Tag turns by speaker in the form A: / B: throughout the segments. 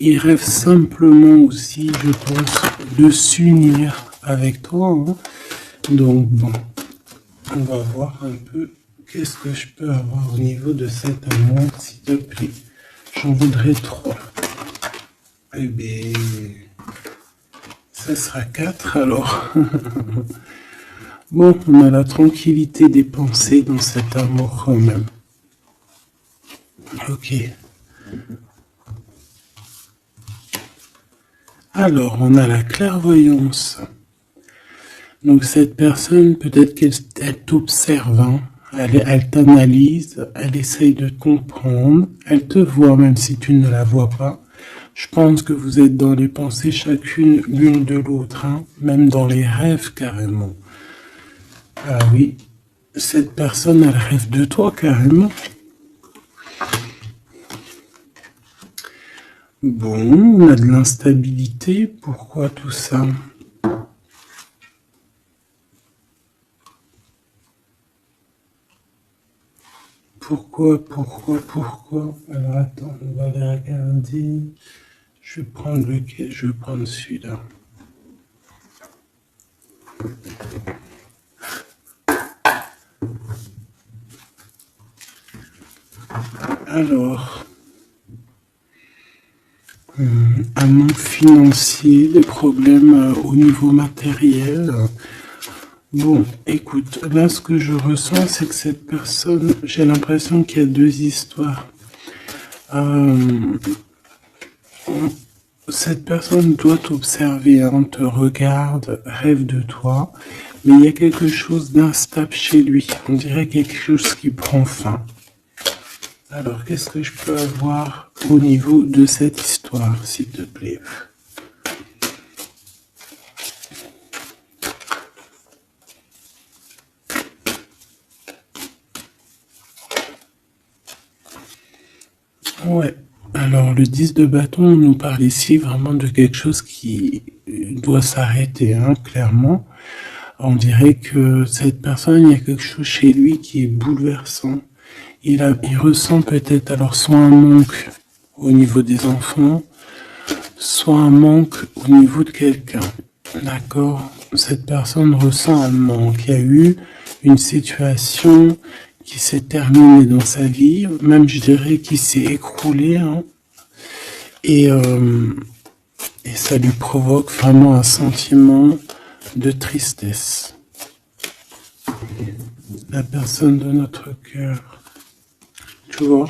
A: il rêve simplement aussi, je pense, de s'unir avec toi. Hein. Donc bon, on va voir un peu qu'est-ce que je peux avoir au niveau de cet amour, s'il te plaît. J'en voudrais 3. Eh bien, ça sera 4 alors. Bon, on a la tranquillité des pensées dans cet amour quand même. Ok. Alors, on a la clairvoyance. Donc cette personne, peut-être qu'elle t'observe, hein. Elle t'analyse, elle essaye de te comprendre, elle te voit même si tu ne la vois pas. Je pense que vous êtes dans les pensées chacune l'une de l'autre, hein, même dans les rêves carrément. Ah oui, cette personne, elle rêve de toi carrément. Bon, on a de l'instabilité, pourquoi tout ça ? Pourquoi? Alors attends, on va les regarder. Je vais prendre lequel? Je vais prendre celui-là. Alors, un manque financier, des problèmes au niveau matériel. Bon, écoute, là ce que je ressens, c'est que cette personne, j'ai l'impression qu'il y a 2 histoires. Cette personne doit t'observer, hein, te regarde, rêve de toi, mais il y a quelque chose d'instable chez lui. On dirait quelque chose qui prend fin. Alors, qu'est-ce que je peux avoir au niveau de cette histoire, s'il te plaît? Ouais. Alors, le 10 de bâton nous parle ici vraiment de quelque chose qui doit s'arrêter, hein, clairement. On dirait que cette personne, il y a quelque chose chez lui qui est bouleversant. Il ressent peut-être alors soit un manque au niveau des enfants, soit un manque au niveau de quelqu'un. D'accord? Cette personne ressent un manque. Il y a eu une situation qui s'est terminée dans sa vie, même je dirais qui s'est écroulée, hein, et ça lui provoque vraiment un sentiment de tristesse. La personne de notre cœur, tu vois,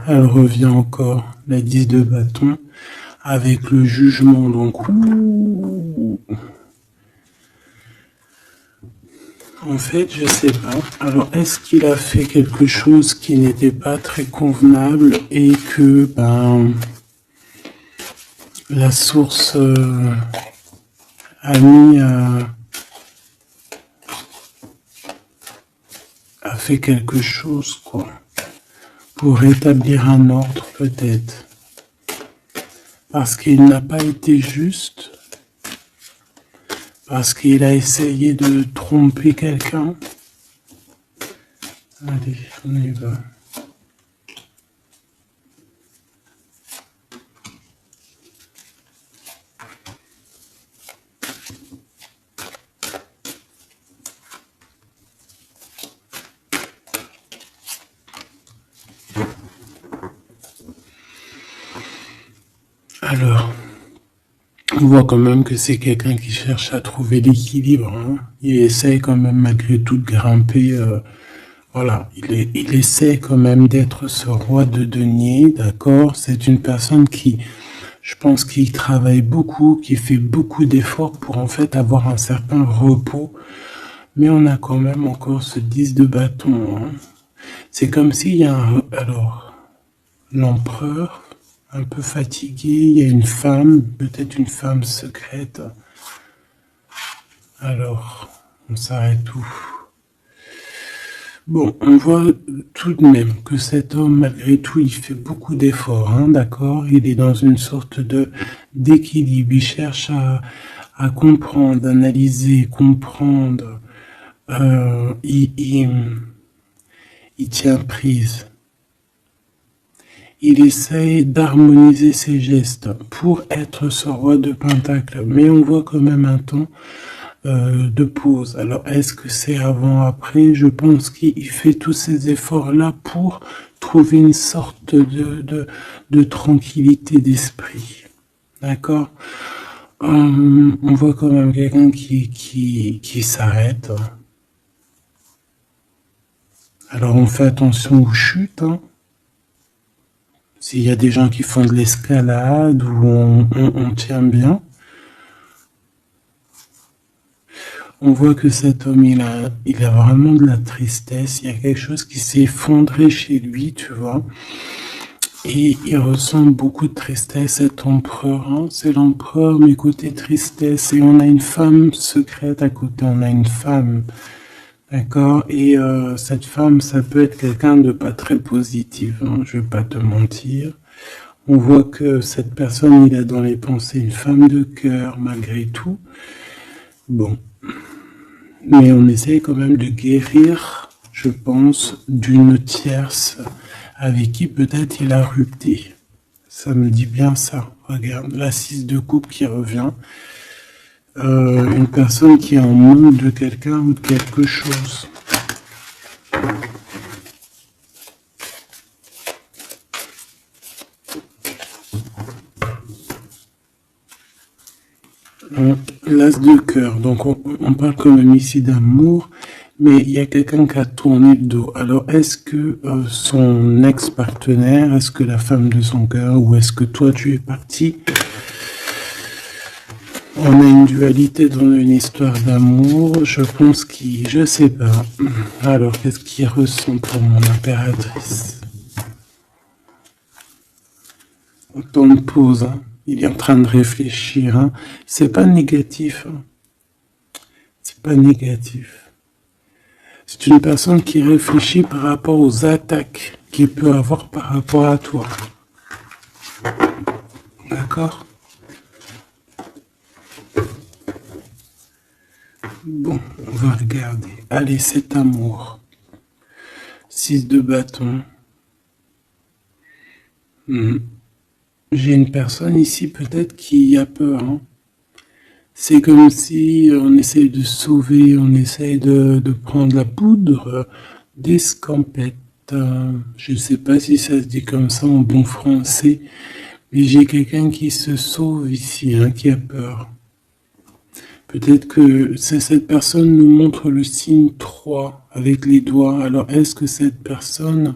A: elle revient encore, la 10 de bâton, avec le jugement, donc en fait, je sais pas. Alors, est-ce qu'il a fait quelque chose qui n'était pas très convenable et que, la source a mis a fait quelque chose, quoi, pour rétablir un ordre, peut-être. Parce qu'il n'a pas été juste, parce qu'il a essayé de tromper quelqu'un. Allez, on y va. Alors, on voit quand même que c'est quelqu'un qui cherche à trouver l'équilibre, hein. Il essaie quand même malgré tout de grimper. Voilà, il essaie quand même d'être ce roi de denier, d'accord? C'est une personne qui, je pense, qui travaille beaucoup, qui fait beaucoup d'efforts pour en fait avoir un certain repos. Mais on a quand même encore ce 10 de bâton, hein. C'est comme s'il y a alors, l'empereur, un peu fatigué, il y a une femme, peut-être une femme secrète. Alors, on s'arrête où? Bon, on voit tout de même que cet homme, malgré tout, il fait beaucoup d'efforts, hein, d'accord? Il est dans une sorte d'équilibre, il cherche à comprendre, analyser, comprendre. Il tient prise. il essaye d'harmoniser ses gestes pour être ce roi de Pentacle. Mais on voit quand même un temps de pause. Alors, est-ce que c'est avant, après? Je pense qu'il fait tous ces efforts-là pour trouver une sorte de tranquillité d'esprit. D'accord? On voit quand même quelqu'un qui s'arrête. Alors, on fait attention aux chutes. S'il y a des gens qui font de l'escalade ou on tient bien. On voit que cet homme, il a vraiment de la tristesse. Il y a quelque chose qui s'est effondré chez lui, tu vois. Et il ressent beaucoup de tristesse, cet empereur. Hein. C'est l'empereur, mais côté tristesse. Et on a une femme secrète à côté. On a une femme. D'accord? Et cette femme, ça peut être quelqu'un de pas très positif. Hein. Je vais pas te mentir. On voit que cette personne, il a dans les pensées une femme de cœur, malgré tout. Bon. Mais on essaie quand même de guérir, je pense, d'une tierce avec qui peut-être il a rupté. Ça me dit bien ça. Regarde, la 6 de coupe qui revient. Une personne qui est en manque de quelqu'un ou de quelque chose. L'as de cœur, donc on parle quand même ici d'amour, mais il y a quelqu'un qui a tourné le dos. Alors est-ce que son ex-partenaire, est-ce que la femme de son cœur, ou est-ce que toi tu es parti? On a une dualité dans une histoire d'amour, je pense je sais pas. Alors qu'est-ce qu'il ressent pour mon impératrice? Autant de pause, hein. Il est en train de réfléchir. Hein. C'est pas négatif. Hein. C'est pas négatif. C'est une personne qui réfléchit par rapport aux attaques qu'il peut avoir par rapport à toi. D'accord? Bon, on va regarder. Allez, cet amour. 6 de bâton. J'ai une personne ici peut-être qui a peur. Hein. C'est comme si on essaye de sauver, on essaye de prendre la poudre d'escampette. Je ne sais pas si ça se dit comme ça en bon français, mais j'ai quelqu'un qui se sauve ici, hein, qui a peur. Peut-être que cette personne nous montre le signe 3 avec les doigts. Alors est-ce que cette personne...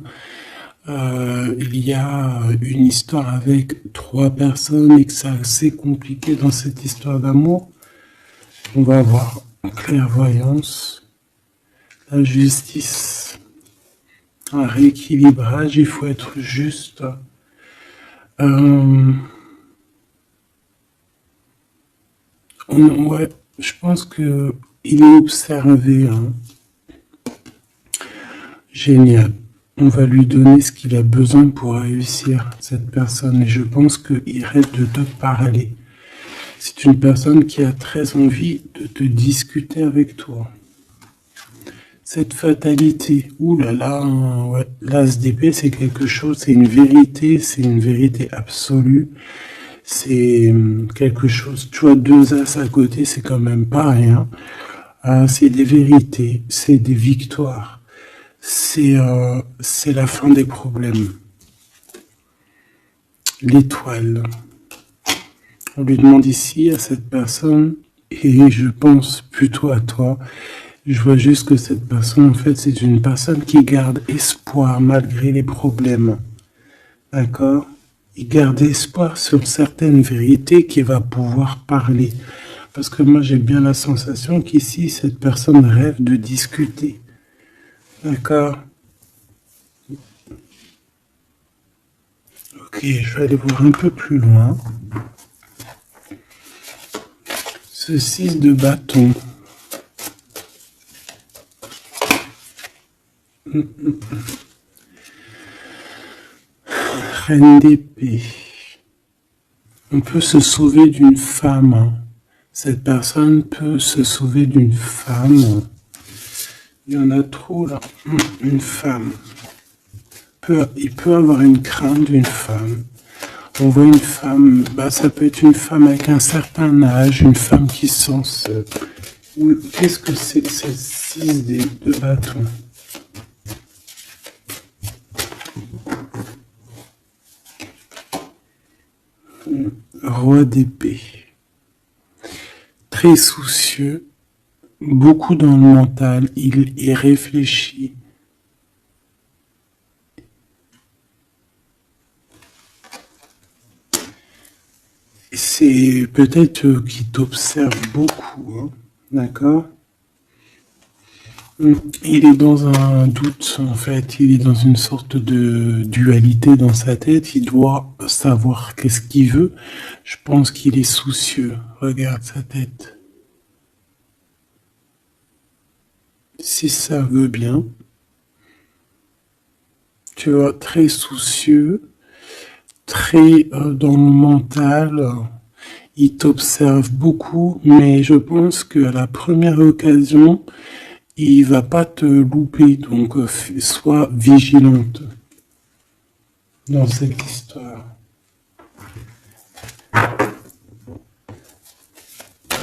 A: il y a une histoire avec 3 personnes et que c'est assez compliqué dans cette histoire d'amour. On va avoir clairvoyance, la justice, un rééquilibrage, il faut être juste. Ouais, je pense que il est observé. Hein. Génial. On va lui donner ce qu'il a besoin pour réussir, cette personne. Et je pense qu'il reste de te parler. C'est une personne qui a très envie de te discuter avec toi. Cette fatalité, oulala, ouais, l'as d'épée, c'est quelque chose, c'est une vérité absolue. C'est quelque chose, tu vois, 2 as à côté, c'est quand même pas rien. C'est des vérités, c'est des victoires. C'est la fin des problèmes. L'étoile. On lui demande ici à cette personne, et je pense plutôt à toi, je vois juste que cette personne, en fait, c'est une personne qui garde espoir malgré les problèmes. D'accord? Il garde espoir sur certaines vérités qu'il va pouvoir parler. Parce que moi, j'ai bien la sensation qu'ici, cette personne rêve de discuter. D'accord. Ok, je vais aller voir un peu plus loin. Ce 6 de bâton. Reine d'épée. On peut se sauver d'une femme. Cette personne peut se sauver d'une femme. Il y en a trop là. Une femme. il peut avoir une crainte d'une femme. On voit une femme, ça peut être une femme avec un certain âge, une femme qui se sent seule. Qu'est-ce que c'est que cette 6 de bâton? Roi d'épée. Très soucieux, beaucoup dans le mental, il y réfléchit. C'est peut-être qu'il t'observe beaucoup, hein, d'accord? Il est dans un doute, en fait, il est dans une sorte de dualité dans sa tête, il doit savoir qu'est-ce qu'il veut. Je pense qu'il est soucieux, regarde sa tête. Si ça veut bien, tu vois, très soucieux, très dans le mental, il t'observe beaucoup, mais je pense qu'à la première occasion, il va pas te louper, donc sois vigilante dans cette histoire.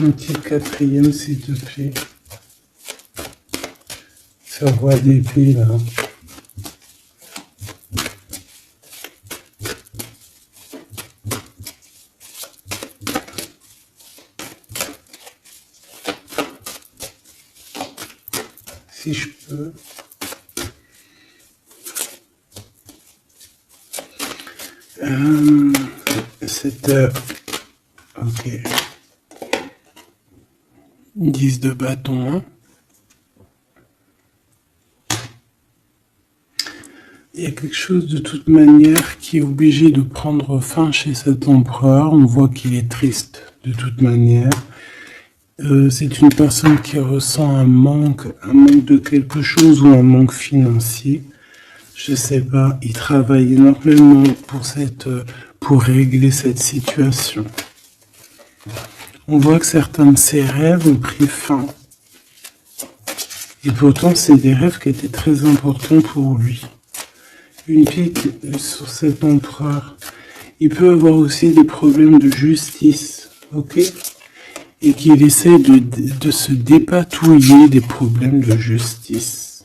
A: Un petit quatrième, s'il te plaît. Ce roi d'épée, là. Si je peux. Ok. 10 de bâton. Hein. Il y a quelque chose de toute manière qui est obligé de prendre fin chez cet empereur. On voit qu'il est triste de toute manière. C'est une personne qui ressent un manque de quelque chose ou un manque financier. Je sais pas, il travaille énormément pour régler cette situation. On voit que certains de ses rêves ont pris fin. Et pourtant, c'est des rêves qui étaient très importants pour lui. Une pique sur cet empereur. Il peut avoir aussi des problèmes de justice, ok? Et qu'il essaie de se dépatouiller des problèmes de justice.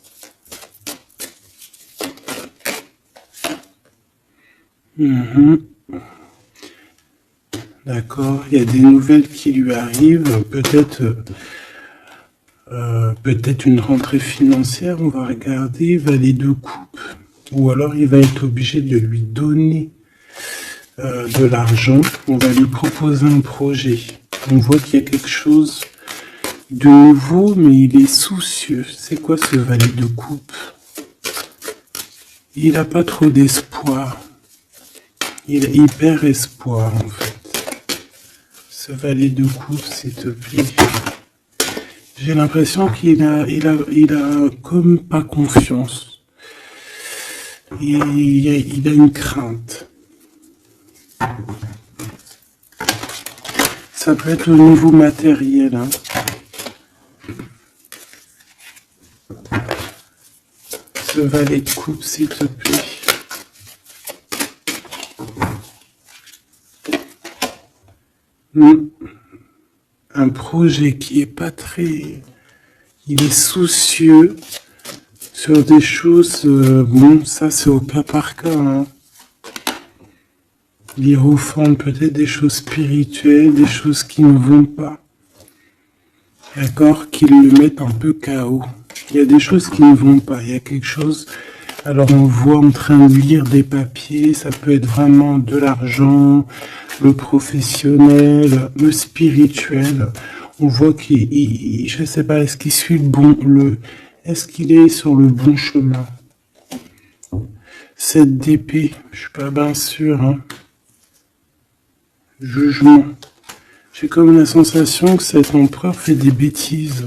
A: D'accord, il y a des nouvelles qui lui arrivent, peut-être une rentrée financière, on va regarder, valet de coupe, ou alors il va être obligé de lui donner de l'argent, on va lui proposer un projet. On voit qu'il y a quelque chose de nouveau, mais il est soucieux. C'est quoi ce valet de coupe? Il n'a pas trop d'espoir. Il a hyper espoir, en fait. Ce valet de coupe, s'il te plaît. J'ai l'impression qu'il a comme pas confiance. Il a une crainte. Ça peut être au niveau matériel. Hein. Ce valet de coupe, s'il te plaît. Un projet qui est pas très... Il est soucieux sur des choses... bon, ça c'est au cas par cas. Hein. Il refonde peut-être des choses spirituelles, des choses qui ne vont pas. D'accord? Qui le mettent un peu KO. Il y a des choses qui ne vont pas. Il y a quelque chose... Alors on voit en train de lire des papiers, ça peut être vraiment de l'argent, le professionnel, le spirituel. On voit qu'il, je sais pas, est-ce qu'il suit est-ce qu'il est sur le bon chemin? Cette d'épée, je suis pas bien sûr. Hein. Jugement. J'ai comme la sensation que cet empereur fait des bêtises.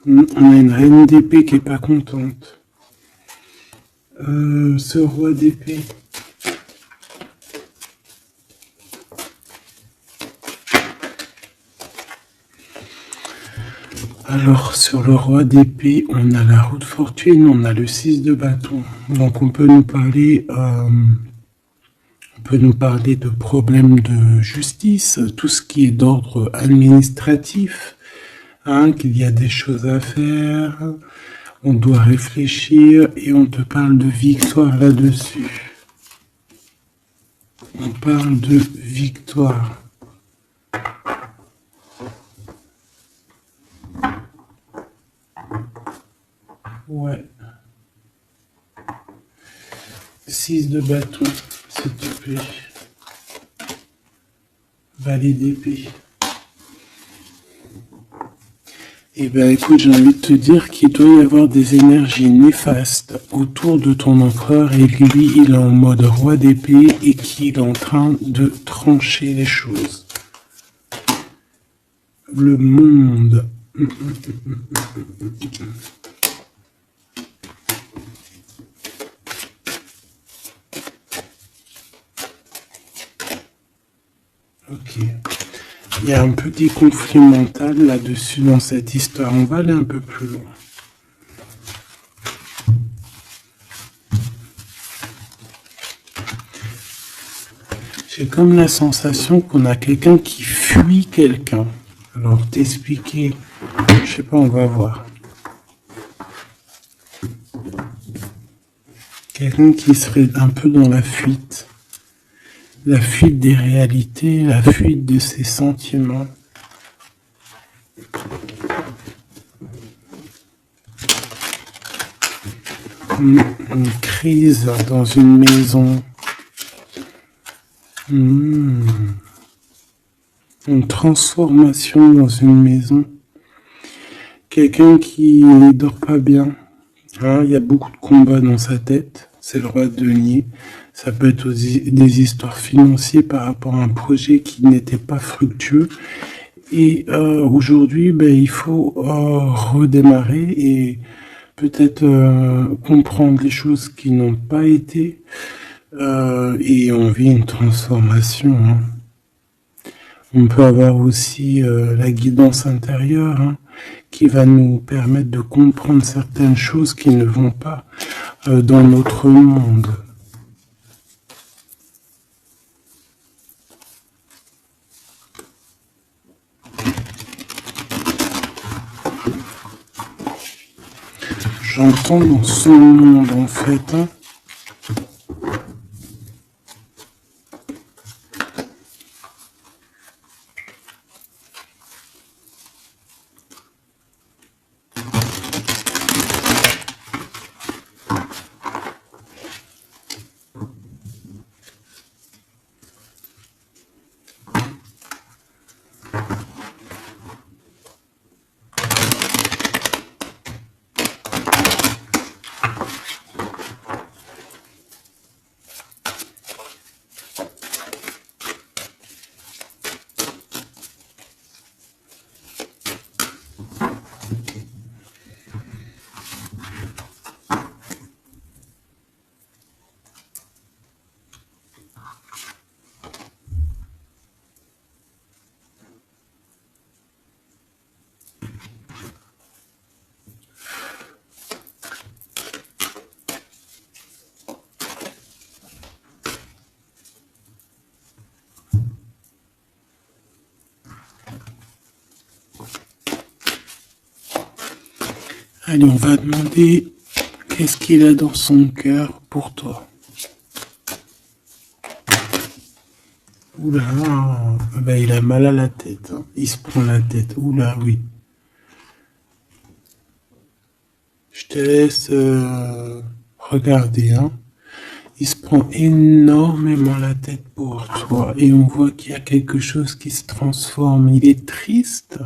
A: On a une reine d'épée qui est pas contente. Ce roi d'épée. Alors, sur le roi d'épée, on a la roue de fortune, on a le 6 de bâton. Donc, on peut nous parler de problèmes de justice, tout ce qui est d'ordre administratif, hein, qu'il y a des choses à faire, on doit réfléchir et on te parle de victoire là-dessus. On parle de victoire. Ouais. 6 de bâton, s'il te plaît. Valet d'épée. Eh bien, écoute, j'ai envie de te dire qu'il doit y avoir des énergies néfastes autour de ton empereur et lui, il est en mode roi d'épée et qu'il est en train de trancher les choses. Le monde. Ok. Il y a un petit conflit mental là-dessus dans cette histoire. On va aller un peu plus loin. J'ai comme la sensation qu'on a quelqu'un qui fuit quelqu'un. Alors, t'expliquer, je sais pas, on va voir. Quelqu'un qui serait un peu dans la fuite. La fuite des réalités, la fuite de ses sentiments. Une crise dans une maison. Une transformation dans une maison. Quelqu'un qui ne dort pas bien. Hein, il y a beaucoup de combats dans sa tête. C'est le roi de denier. Ça peut être aussi des histoires financières par rapport à un projet qui n'était pas fructueux. Et aujourd'hui, il faut redémarrer et peut-être comprendre les choses qui n'ont pas été. Et on vit une transformation. Hein. On peut avoir aussi la guidance intérieure, hein, qui va nous permettre de comprendre certaines choses qui ne vont pas dans notre monde. J'entends dans son monde en fait. Hein. Allez, on va demander qu'est-ce qu'il a dans son cœur pour toi. Oula, il a mal à la tête. Hein. Il se prend la tête. Oula, oui. Je te laisse regarder. Hein. Il se prend énormément la tête pour toi. Et on voit qu'il y a quelque chose qui se transforme. Il est triste.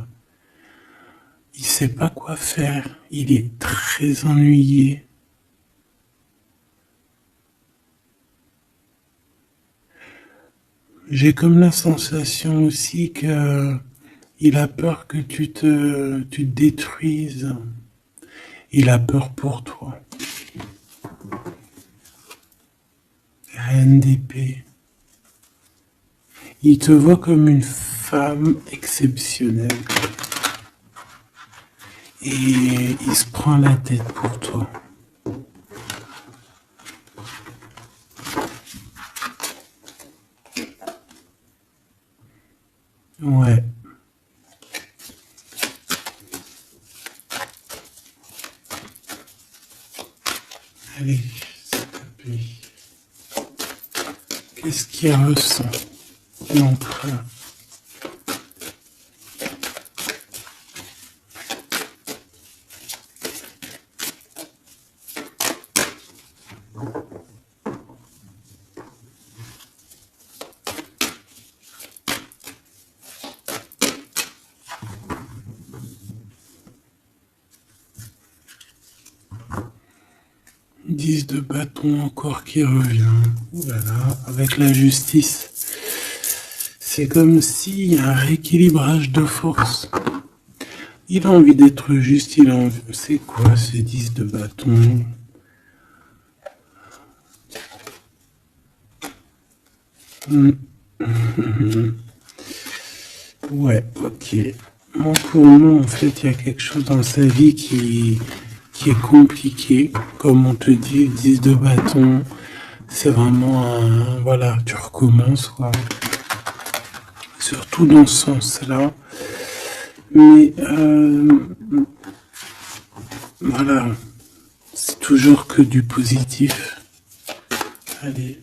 A: Il sait pas quoi faire. Il est très ennuyé. J'ai comme la sensation aussi que il a peur que tu te détruises. Il a peur pour toi. Reine d'épée. Il te voit comme une femme exceptionnelle. et il se prend la tête pour toi. Ouais. Allez, s'il te plaît. Qu'est-ce qu'il ressent? L'empereur. De bâton encore qui revient. Voilà, avec la justice. C'est comme s'il y a un rééquilibrage de force. Il a envie d'être juste, il a envie... C'est quoi ce 10 de bâton? Ouais, ok. Bon, pour moi, en fait, il y a quelque chose dans sa vie qui est compliqué. Comme on te dit, 10 de bâton, c'est vraiment un... Voilà, tu recommences, quoi. Surtout dans ce sens-là. Mais, voilà, c'est toujours que du positif. Allez.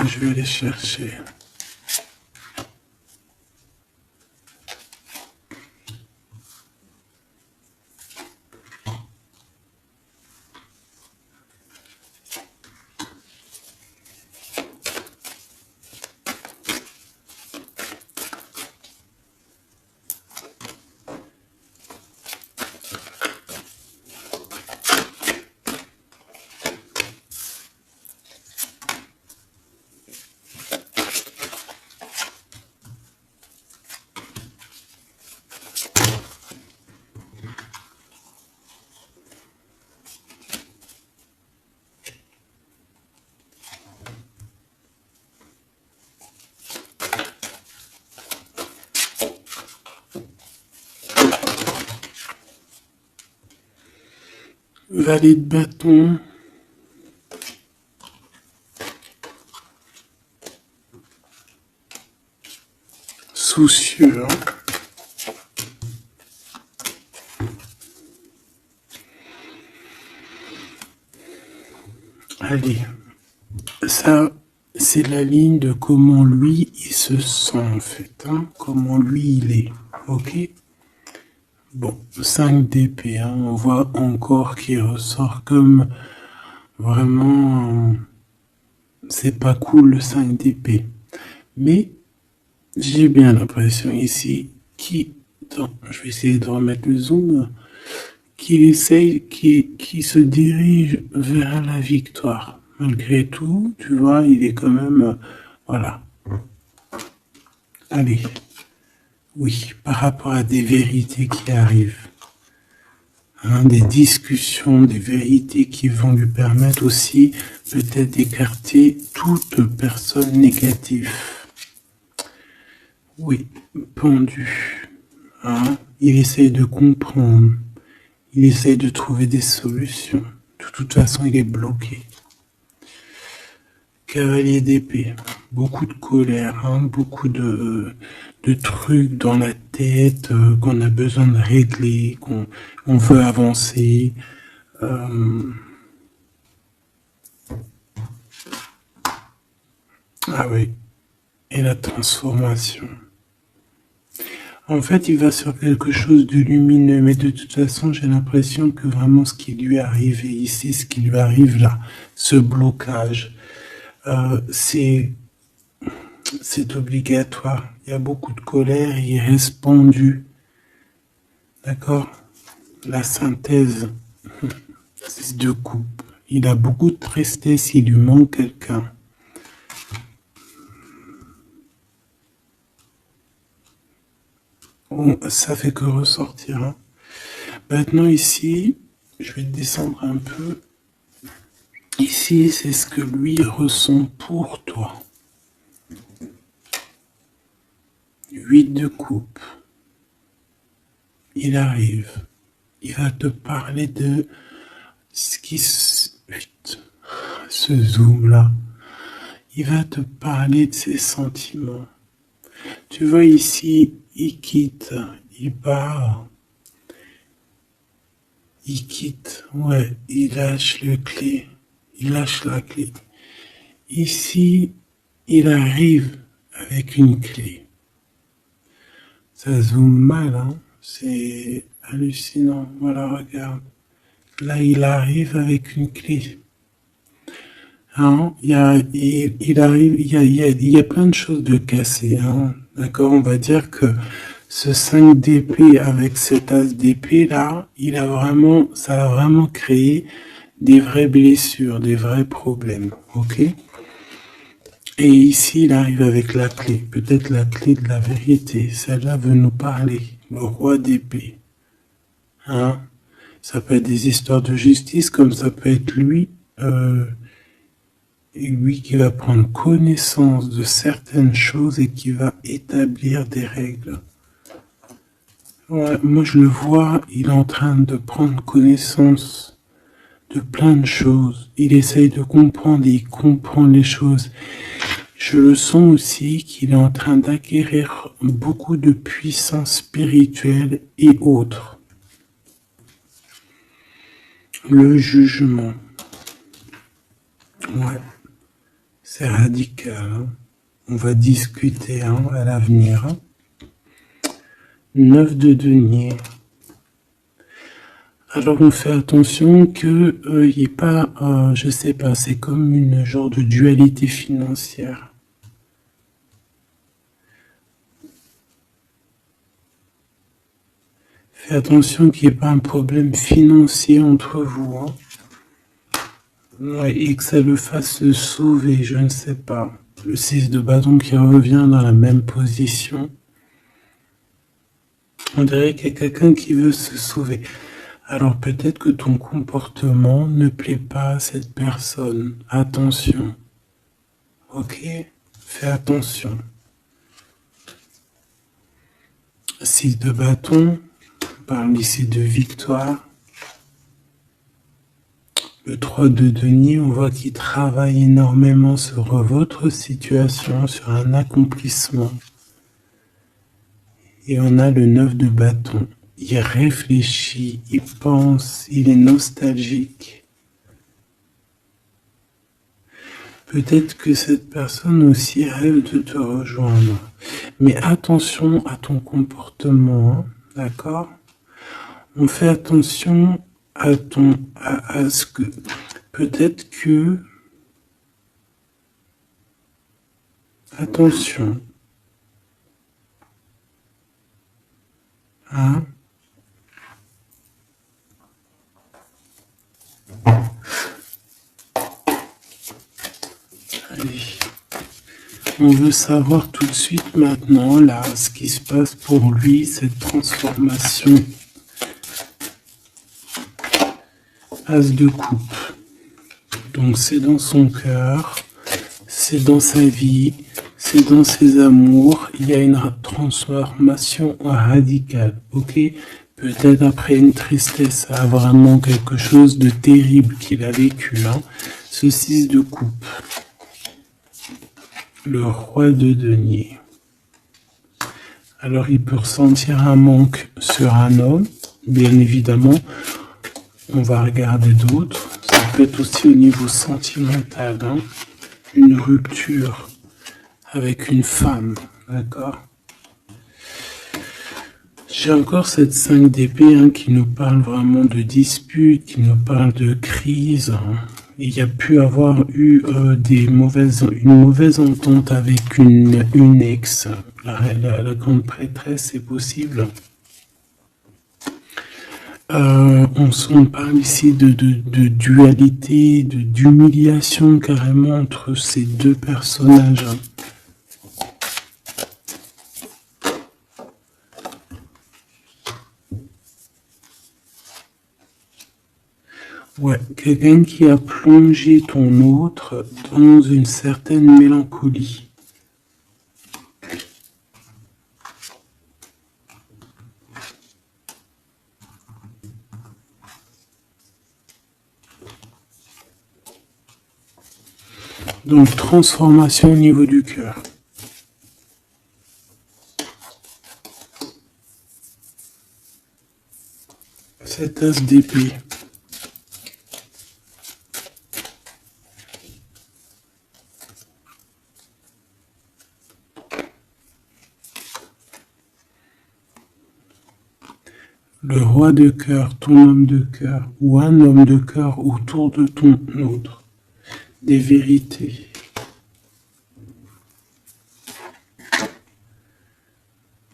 A: Je vais aller chercher. Valet de bâton. Soucieux. Allez. Ça, c'est la ligne de comment lui, il se sent, en fait. Hein, comment lui, il est. Ok? Bon, 5 d'épée, hein, on voit encore qu'il ressort comme vraiment, c'est pas cool le 5 d'épée. Mais j'ai bien l'impression ici je vais essayer de remettre le zoom, qu'il essaye, qui se dirige vers la victoire. Malgré tout, tu vois, il est quand même, voilà. Allez. Oui, par rapport à des vérités qui arrivent. Hein, des discussions, des vérités qui vont lui permettre aussi peut-être d'écarter toute personne négative. Oui, pendu. Hein, il essaye de comprendre. Il essaye de trouver des solutions. De toute façon, il est bloqué. Cavalier d'épée. Beaucoup de colère, hein, beaucoup de trucs dans la tête qu'on a besoin de régler, qu'on veut avancer. Ah oui, et la transformation. En fait, il va sur quelque chose de lumineux, mais de toute façon, j'ai l'impression que vraiment ce qui lui est arrivé ici, ce qui lui arrive là, ce blocage, c'est obligatoire. Il y a beaucoup de colère, il reste pendu. D'accord? La synthèse, 6 de coupe. Il a beaucoup de tristesse, il lui manque quelqu'un. Bon, ça fait que ressortir. Hein. Maintenant ici, je vais descendre un peu. Ici, c'est ce que lui ressent pour toi. 8 de coupe. il arrive. Il va te parler de ce qui ce zoom là. Il va te parler de ses sentiments. Tu vois ici, il quitte, il part. Il quitte, ouais, il lâche le clé. Il lâche la clé. Ici, il arrive avec une clé. Ça zoome mal, hein. C'est hallucinant. Voilà, regarde. Là, il arrive avec une clé. Hein, il arrive, il y a plein de choses de cassées. Hein. D'accord, on va dire que ce 5 d'épée avec cet as d'épée là, ça a vraiment créé des vraies blessures, des vrais problèmes. Ok. Et ici, il arrive avec la clé, peut-être la clé de la vérité. Celle-là veut nous parler. Le roi d'épée. Hein, ça peut être des histoires de justice, comme ça peut être lui. Et lui qui va prendre connaissance de certaines choses et qui va établir des règles. Ouais, moi je le vois, il est en train de prendre connaissance de plein de choses. Il essaye de comprendre et il comprend les choses. Je le sens aussi qu'il est en train d'acquérir beaucoup de puissance spirituelle et autres. Le jugement. Ouais. C'est radical. Hein. On va discuter hein, à l'avenir. Hein. 9 de denier. Alors on fait attention que il n'y ait pas, je sais pas, c'est comme une genre de dualité financière. Fais attention qu'il n'y ait pas un problème financier entre vous. Hein. Ouais, et que ça le fasse se sauver, je ne sais pas. Le 6 de bâton qui revient dans la même position. On dirait qu'il y a quelqu'un qui veut se sauver. Alors peut-être que ton comportement ne plaît pas à cette personne. Attention. Ok? Fais attention. 6 de bâton. On parle ici de victoire. Le 3 de denier, on voit qu'il travaille énormément sur votre situation, sur un accomplissement. Et on a le 9 de bâton. Il réfléchit, il pense, il est nostalgique. Peut-être que cette personne aussi rêve de te rejoindre. Mais attention à ton comportement, hein, d'accord? On fait attention à ce que peut-être que attention. Hein? Allez. On veut savoir tout de suite maintenant, là, ce qui se passe pour lui, cette transformation. As de coupe. Donc c'est dans son cœur, c'est dans sa vie, c'est dans ses amours. Il y a une transformation radicale, ok? Peut-être après une tristesse, ça a vraiment quelque chose de terrible qu'il a vécu. Hein. Ce 6 de coupe. Le roi de denier. Alors il peut ressentir un manque sur un homme, bien évidemment. On va regarder d'autres. Ça peut être aussi au niveau sentimental, hein, une rupture avec une femme, d'accord? J'ai encore cette 5 d'épée hein, qui nous parle vraiment de dispute, qui nous parle de crise. Hein. Il y a pu avoir eu une mauvaise entente avec une ex. La grande prêtresse, c'est possible. On parle ici de dualité, d'humiliation carrément entre ces deux personnages. Ouais, quelqu'un qui a plongé ton autre dans une certaine mélancolie. Donc, transformation au niveau du cœur. Cet as d'épée. Le roi de cœur, ton homme de cœur, ou un homme de cœur autour de ton autre. Des vérités.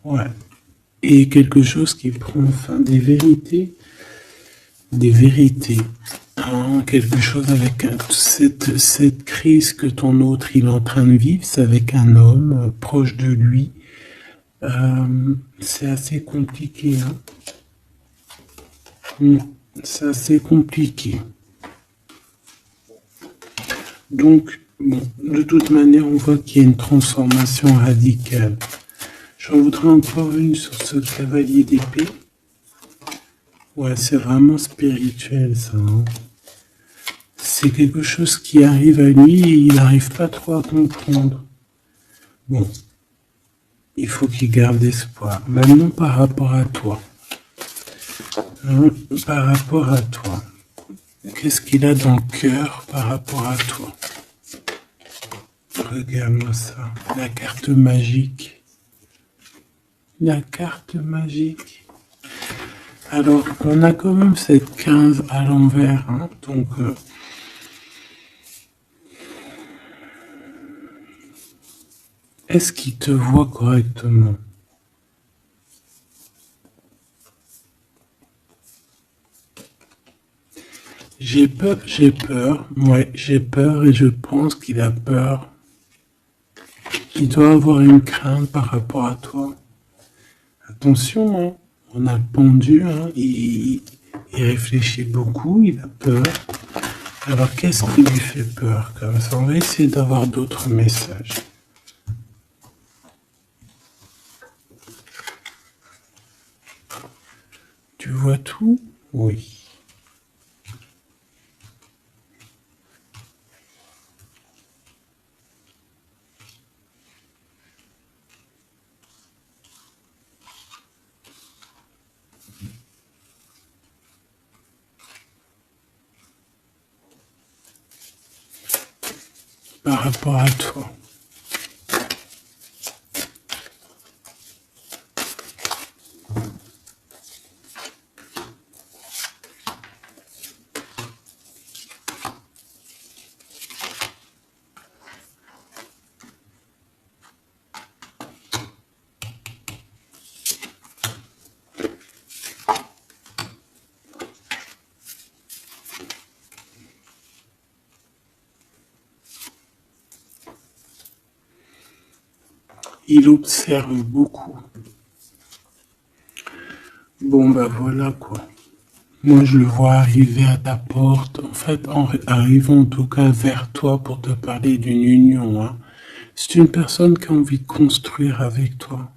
A: Ouais. Et quelque chose qui prend fin. Des vérités. Des vérités. Hein, quelque chose avec cette crise que ton autre il est en train de vivre, c'est avec un homme proche de lui. C'est assez compliqué. Hein. C'est assez compliqué. Donc, bon, de toute manière, on voit qu'il y a une transformation radicale. J'en voudrais encore une sur ce cavalier d'épée. Ouais, c'est vraiment spirituel, ça. Hein. C'est quelque chose qui arrive à lui et il n'arrive pas trop à comprendre. Bon, il faut qu'il garde espoir. Maintenant, par rapport à toi. Hein, par rapport à toi. Qu'est-ce qu'il a dans le cœur par rapport à toi? Regarde-moi ça. La carte magique. La carte magique. Alors, on a quand même cette 15 à l'envers. Hein, donc, est-ce qu'il te voit correctement? J'ai peur, ouais, j'ai peur et je pense qu'il a peur. Il doit avoir une crainte par rapport à toi. Attention, hein, on a le pendu, hein, il réfléchit beaucoup, il a peur. Alors qu'est-ce qui lui fait peur comme ça? On va essayer d'avoir d'autres messages. Tu vois tout? Oui. Par rapport à toi. Il observe beaucoup. Bon, bah voilà quoi. Moi, je le vois arriver à ta porte, en fait, en arrivant en tout cas vers toi pour te parler d'une union. Hein. C'est une personne qui a envie de construire avec toi.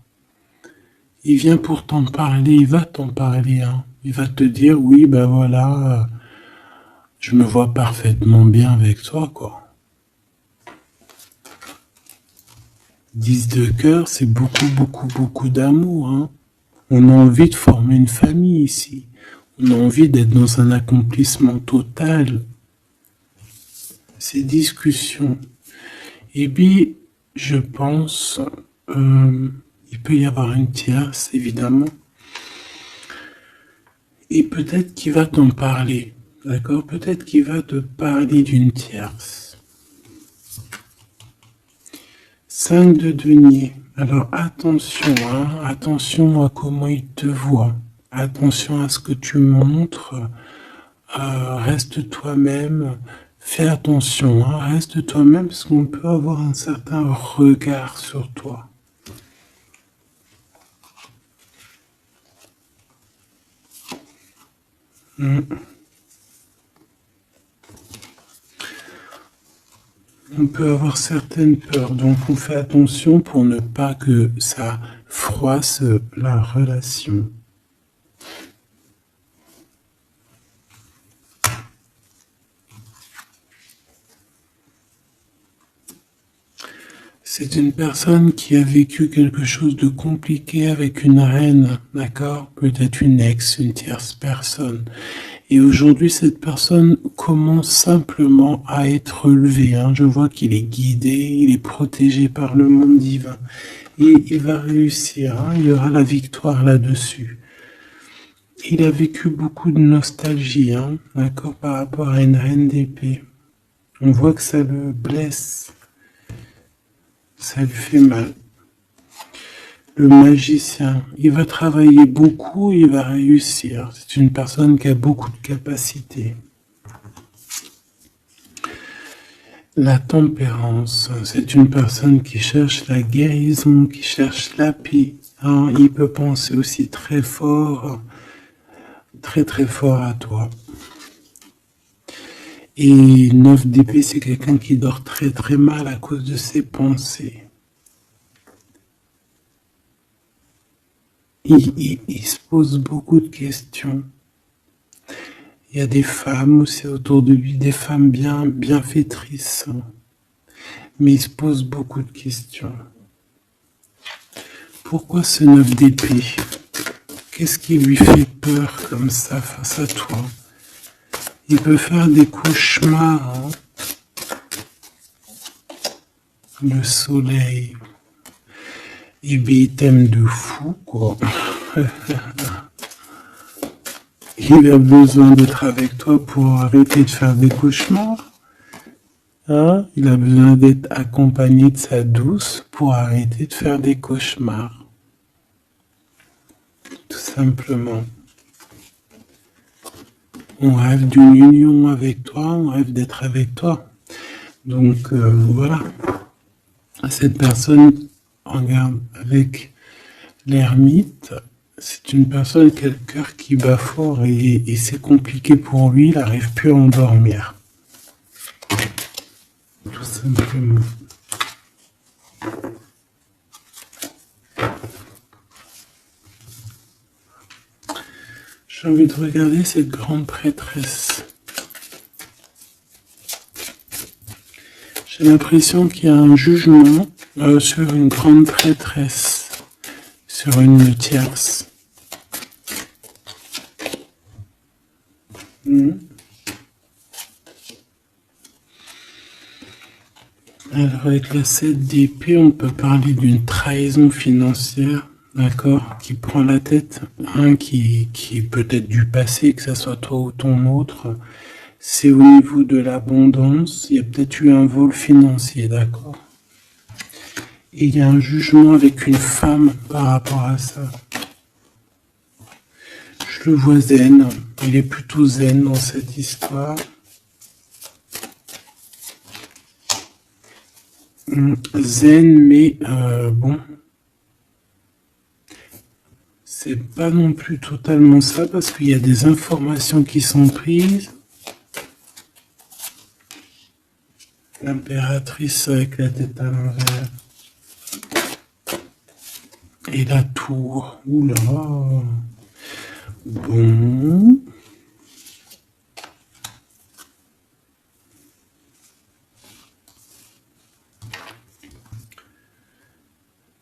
A: Il vient pour t'en parler, il va t'en parler. Hein. Il va te dire, oui, ben voilà, je me vois parfaitement bien avec toi, quoi. 10 de cœur, c'est beaucoup, beaucoup, beaucoup d'amour. Hein. On a envie de former une famille ici. On a envie d'être dans un accomplissement total. Ces discussions. Et puis, je pense, il peut y avoir une tierce, évidemment. Et peut-être qu'il va t'en parler. D'accord? Peut-être qu'il va te parler d'une tierce. 5 de denier. Alors attention, hein, attention à comment il te voit. Attention à ce que tu montres. Reste toi-même. Fais attention, hein, reste toi-même parce qu'on peut avoir un certain regard sur toi. On peut avoir certaines peurs, donc on fait attention pour ne pas que ça froisse la relation. C'est une personne qui a vécu quelque chose de compliqué avec une reine, d'accord? Peut-être une ex, une tierce personne. Et aujourd'hui, cette personne commence simplement à être relevée, hein. Je vois qu'il est guidé, il est protégé par le monde divin. Et il va réussir, hein. Il y aura la victoire là-dessus. Il a vécu beaucoup de nostalgie, hein, d'accord, par rapport à une reine d'épée. On voit que ça le blesse, ça lui fait mal. Le magicien, il va travailler beaucoup, il va réussir. C'est une personne qui a beaucoup de capacités. La tempérance, c'est une personne qui cherche la guérison, qui cherche la paix. Hein, il peut penser aussi très fort, très très fort à toi. Et 9 d'épée, c'est quelqu'un qui dort très très mal à cause de ses pensées. Il se pose beaucoup de questions. Il y a des femmes aussi autour de lui, des femmes bienfaitrices. Mais il se pose beaucoup de questions. Pourquoi ce 9 d'épée? Qu'est-ce qui lui fait peur comme ça face à toi? Il peut faire des cauchemars. Hein. Le soleil. Et bien, il t'aime de fou, quoi. Il a besoin d'être avec toi pour arrêter de faire des cauchemars. Hein? Il a besoin d'être accompagné de sa douce pour arrêter de faire des cauchemars. Tout simplement. On rêve d'une union avec toi, on rêve d'être avec toi. Donc voilà. Cette personne, regarde, avec l'ermite, c'est une personne qui a le cœur qui bat fort et c'est compliqué pour lui, il n'arrive plus à endormir. Tout simplement. J'ai envie de regarder cette grande prêtresse. J'ai l'impression qu'il y a un jugement sur une grande prêtresse, sur une tierce. Alors avec la 7 d'épée, on peut parler d'une trahison financière, d'accord, qui prend la tête, hein, qui peut être du passé, que ce soit toi ou ton autre. C'est au niveau de l'abondance, il y a peut-être eu un vol financier, d'accord. Et il y a un jugement avec une femme par rapport à ça. Je le vois zen, il est plutôt zen dans cette histoire. Zen, mais bon, c'est pas non plus totalement ça parce qu'il y a des informations qui sont prises. L'impératrice avec la tête à l'envers. Et la tour. Oula. Bon.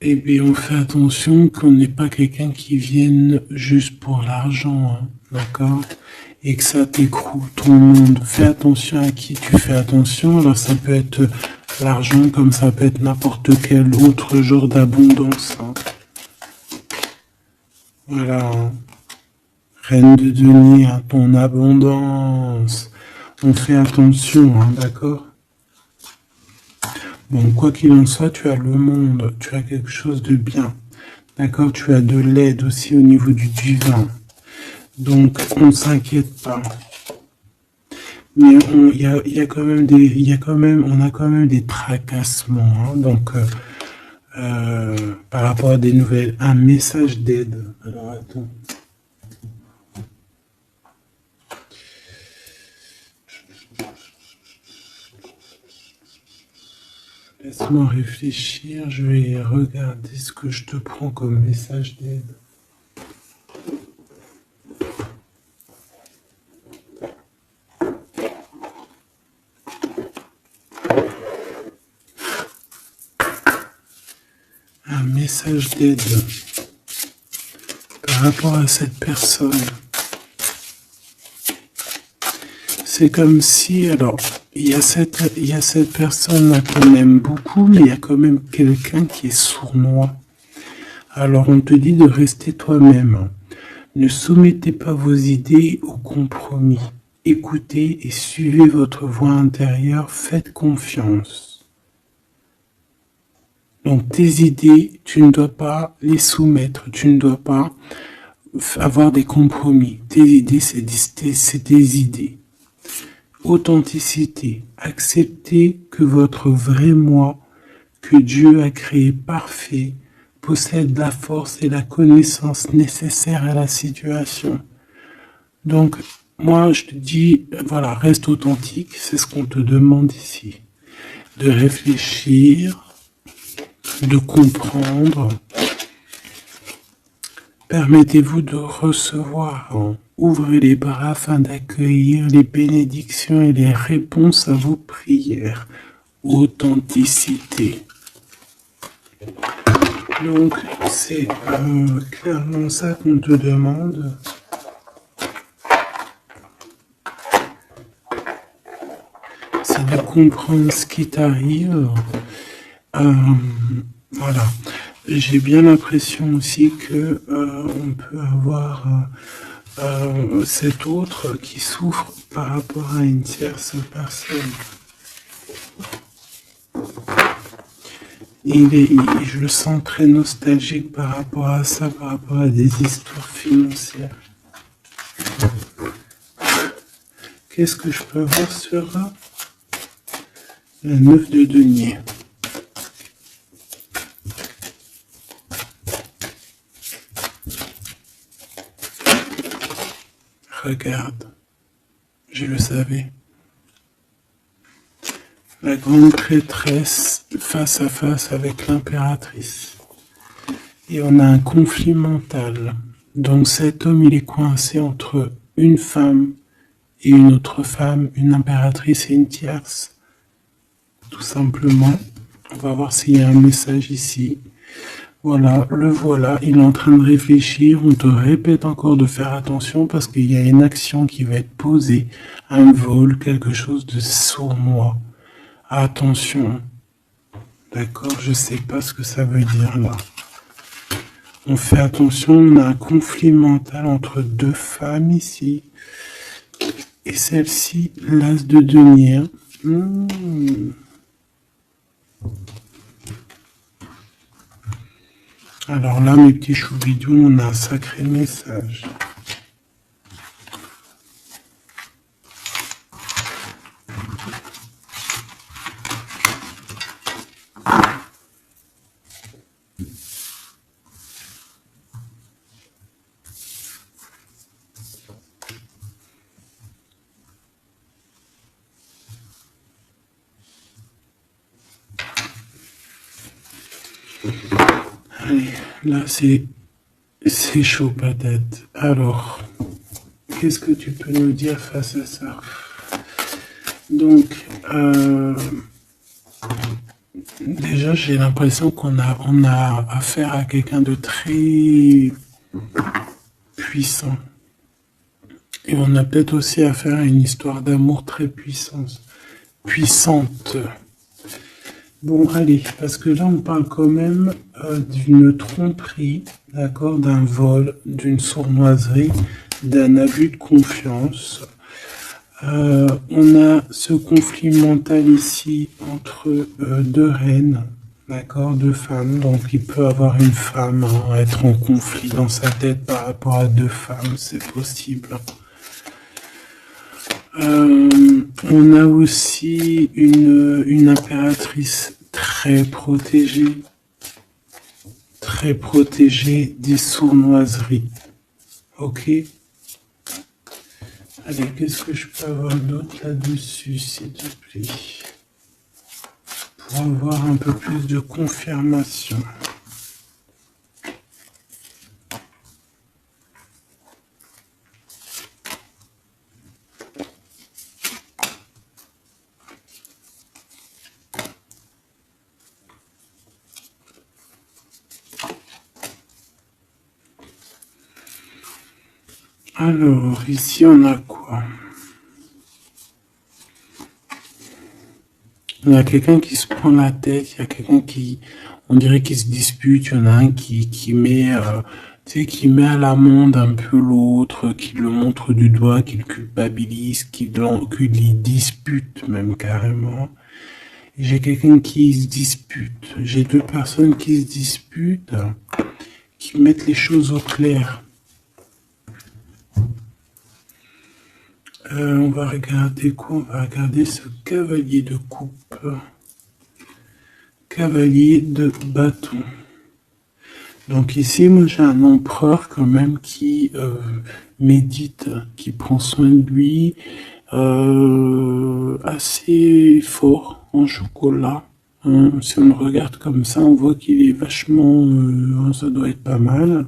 A: Eh bien, on fait attention qu'on n'ait pas quelqu'un qui vienne juste pour l'argent, hein, d'accord? Et que ça t'écroule ton monde. Fais attention à qui tu fais attention. Alors, ça peut être l'argent comme ça peut être n'importe quel autre genre d'abondance. Hein. Voilà. Hein. Reine de denier, hein, ton abondance. On fait attention, hein, d'accord? Bon, quoi qu'il en soit, tu as le monde, tu as quelque chose de bien. D'accord? Tu as de l'aide aussi au niveau du divin. Donc, on ne s'inquiète pas. Mais il y a quand même on a quand même des tracassements. Hein, donc, par rapport à des nouvelles, un message d'aide. Alors, attends. Laisse-moi réfléchir, je vais regarder ce que je te prends comme message d'aide. message d'aide par rapport à cette personne. C'est comme si, alors, il y a cette personne-là qu'on aime beaucoup, mais il y a quand même quelqu'un qui est sournois. Alors, on te dit de rester toi-même. Ne soumettez pas vos idées au compromis. Écoutez et suivez votre voix intérieure, faites confiance. Donc, tes idées, tu ne dois pas les soumettre, tu ne dois pas avoir des compromis. Tes idées, c'est tes idées. Authenticité. Acceptez que votre vrai moi, que Dieu a créé parfait, possède la force et la connaissance nécessaires à la situation. Donc, moi, je te dis, voilà, reste authentique, c'est ce qu'on te demande ici. De réfléchir, de comprendre. Permettez-vous de recevoir. Ouvrez les bras afin d'accueillir les bénédictions et les réponses à vos prières. Authenticité. Donc, c'est clairement ça qu'on te demande. C'est de comprendre ce qui t'arrive. Voilà. J'ai bien l'impression aussi que on peut avoir cet autre qui souffre par rapport à une tierce personne. Je le sens très nostalgique par rapport à ça, par rapport à des histoires financières. Qu'est-ce que je peux voir sur la 9 de denier? Regarde, je le savais. La grande prêtresse face à face avec l'impératrice. Et on a un conflit mental. Donc cet homme, il est coincé entre une femme et une autre femme, une impératrice et une tierce. Tout simplement. On va voir s'il y a un message ici. Voilà, le voilà, il est en train de réfléchir. On te répète encore de faire attention parce qu'il y a une action qui va être posée, un vol, quelque chose de sournois. Attention. D'accord, je sais pas ce que ça veut dire là. On fait attention, on a un conflit mental entre deux femmes ici. Et celle-ci, l'as de denier. Alors là, mes petits choubidous, on a un sacré message. Allez, là c'est chaud patate. Alors, qu'est-ce que tu peux nous dire face à ça? Donc, déjà j'ai l'impression qu'on a affaire à quelqu'un de très puissant. Et on a peut-être aussi affaire à une histoire d'amour très puissante. Bon, allez, parce que là, on parle quand même d'une tromperie, d'accord, d'un vol, d'une sournoiserie, d'un abus de confiance. On a ce conflit mental ici entre deux reines, d'accord, deux femmes. Donc, il peut avoir une femme, être en conflit dans sa tête par rapport à deux femmes, c'est possible. On a aussi une impératrice très protégée des sournoiseries. Ok. Allez, qu'est-ce que je peux avoir d'autre là-dessus, s'il te plaît, pour avoir un peu plus de confirmation. Alors, ici, on a quoi? Il y a quelqu'un qui se prend la tête, il y a quelqu'un qui, on dirait qu'il se dispute, il y en a un qui met, tu sais, qui met à l'amende un peu l'autre, qui le montre du doigt, qui le culpabilise, qui lui dispute même carrément. Et j'ai quelqu'un qui se dispute. J'ai deux personnes qui se disputent, qui mettent les choses au clair. On va regarder quoi? On va regarder ce cavalier de coupe. Cavalier de bâton. Donc ici, moi j'ai un empereur quand même qui médite, qui prend soin de lui, assez fort en chocolat. Hein. Si on le regarde comme ça, on voit qu'il est vachement... ça doit être pas mal.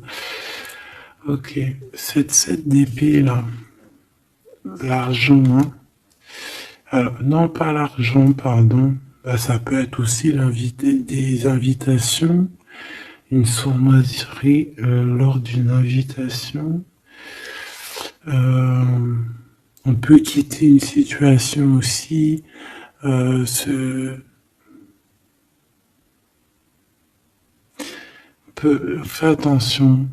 A: Ok, cette 7 d'épée là, l'argent, hein. Alors, non pas l'argent, pardon, bah, ça peut être aussi des invitations, une sournoiserie lors d'une invitation. On peut quitter une situation aussi, faire attention.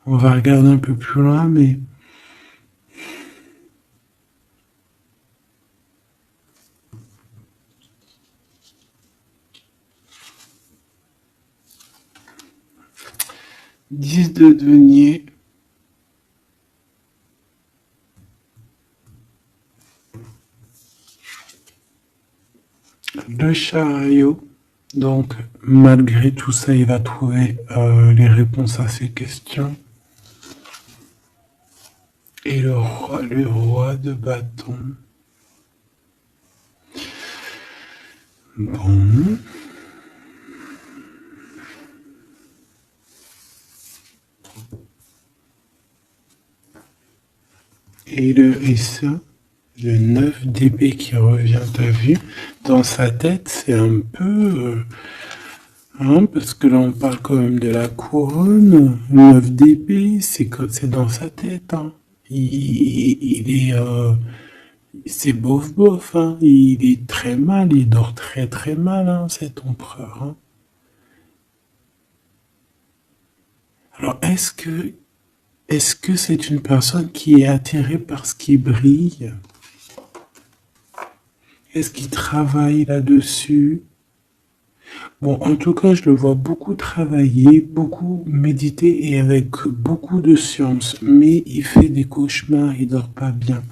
A: On va regarder un peu plus loin, mais 10 de denier. Le chariot. Donc, malgré tout ça, il va trouver les réponses à ses questions. Et le roi de bâton. Bon. Et ça, le 9 d'épée qui revient, t'as vu? Dans sa tête, c'est un peu... hein, parce que là, on parle quand même de la couronne. Le 9 d'épée, c'est dans sa tête. Hein. Il est... c'est bof bof. Hein. Il est très mal, il dort très très mal, hein, cet empereur. Hein. Alors, est-ce que c'est une personne qui est attirée par ce qui brille? Est-ce qu'il travaille là-dessus? Bon, en tout cas, je le vois beaucoup travailler, beaucoup méditer et avec beaucoup de science. Mais il fait des cauchemars, il dort pas bien.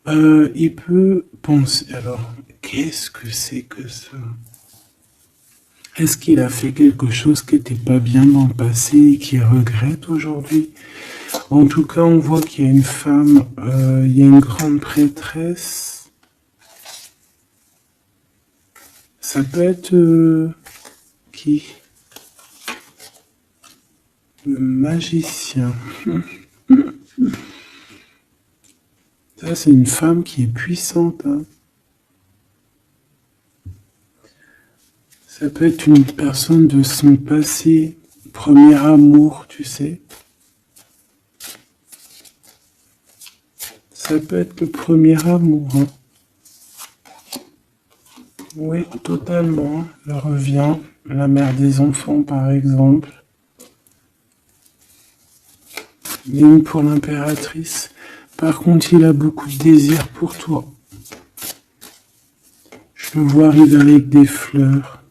A: Il peut penser... Alors, qu'est-ce que c'est que ça? Est-ce qu'il a fait quelque chose qui n'était pas bien dans le passé et qu'il regrette aujourd'hui? En tout cas, on voit qu'il y a une femme, il y a une grande prêtresse. Ça peut être qui? Le magicien. Ça, c'est une femme qui est puissante. Hein. Ça peut être une personne de son passé, premier amour, tu sais. Ça peut être le premier amour. Hein. Oui, totalement. Elle revient. La mère des enfants, par exemple. Ligne pour l'impératrice. Par contre, il a beaucoup de désir pour toi. Je le vois arriver avec des fleurs.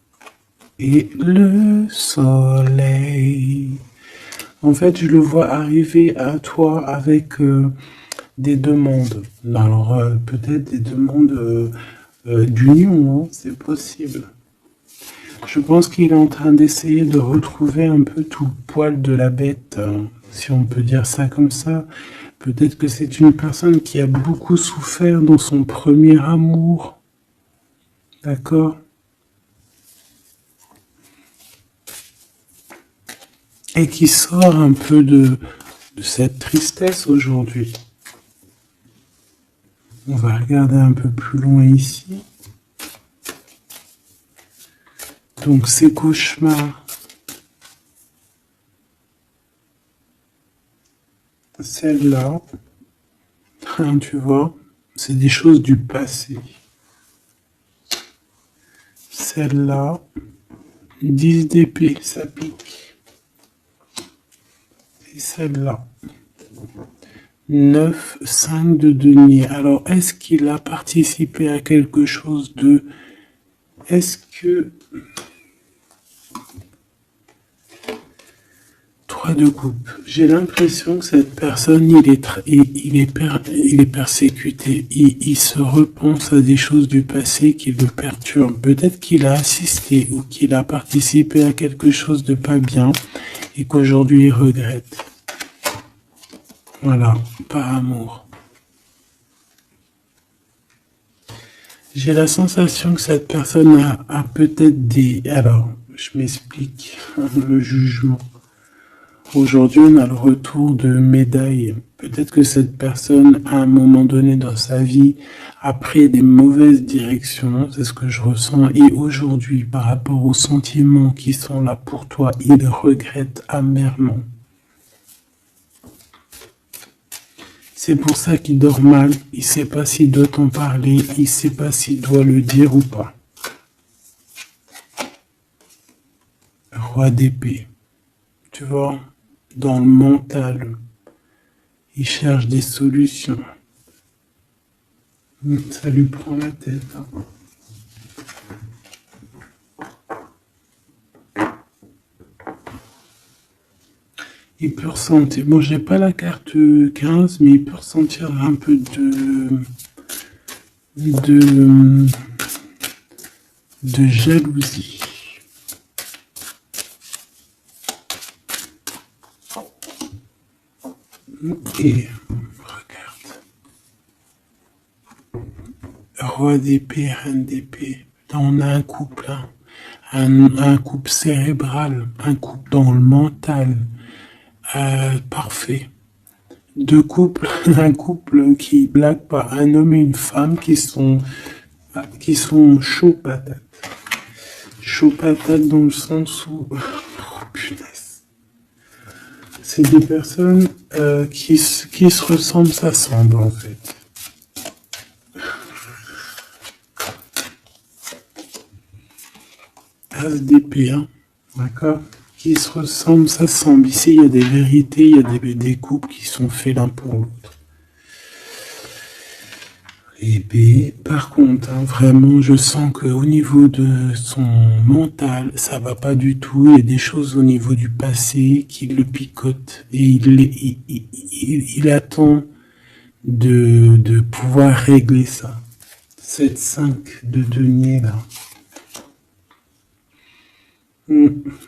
A: Et le soleil. En fait, je le vois arriver à toi avec des demandes. Alors, peut-être des demandes d'union, hein, c'est possible. Je pense qu'il est en train d'essayer de retrouver un peu tout le poil de la bête, hein, si on peut dire ça comme ça. Peut-être que c'est une personne qui a beaucoup souffert dans son premier amour. D'accord? Et qui sort un peu de cette tristesse aujourd'hui. On va regarder un peu plus loin ici. Donc ces cauchemars. Celle-là, hein, tu vois, c'est des choses du passé. Celle-là, 10 d'épée, ça pique. Et celle-là, 9, 5 de denier. Alors, est-ce qu'il a participé à quelque chose de... Est-ce que... 3 de coupe. J'ai l'impression que cette personne, il est persécuté. Il se repense à des choses du passé qui le perturbent. Peut-être qu'il a assisté ou qu'il a participé à quelque chose de pas bien et qu'aujourd'hui il regrette. Voilà, par amour. J'ai la sensation que cette personne a peut-être des... Alors, je m'explique, le jugement. Aujourd'hui, on a le retour de médaille. Peut-être que cette personne, à un moment donné dans sa vie, a pris des mauvaises directions, c'est ce que je ressens. Et aujourd'hui, par rapport aux sentiments qui sont là pour toi, il regrette amèrement. C'est pour ça qu'il dort mal. Il ne sait pas s'il doit t'en parler. Il ne sait pas s'il doit le dire ou pas. Roi d'épée. Tu vois, dans le mental, il cherche des solutions. Ça lui prend la tête. Hein. Il peut ressentir, bon, j'ai pas la carte 15, mais il peut ressentir un peu de jalousie. Et regarde. Roi d'épée, reine d'épée. Là, on a un couple, hein. Un couple cérébral, un couple dans le mental. Parfait. Deux couples, un couple qui blague pas, un homme et une femme qui sont chauds patates. Chauds patates dans le sens où, oh punaise. C'est des personnes qui se ressemblent, s'assemblent en fait. As d'épée, hein, d'accord? Qui se ressemblent, s'assemblent. Ici, il y a des vérités, il y a des couples qui sont faits l'un pour l'autre. Et B, par contre, hein, vraiment, je sens qu'au niveau de son mental, ça va pas du tout. Il y a des choses au niveau du passé qui le picotent. Et il attend de pouvoir régler ça. 7-5 de denier, là.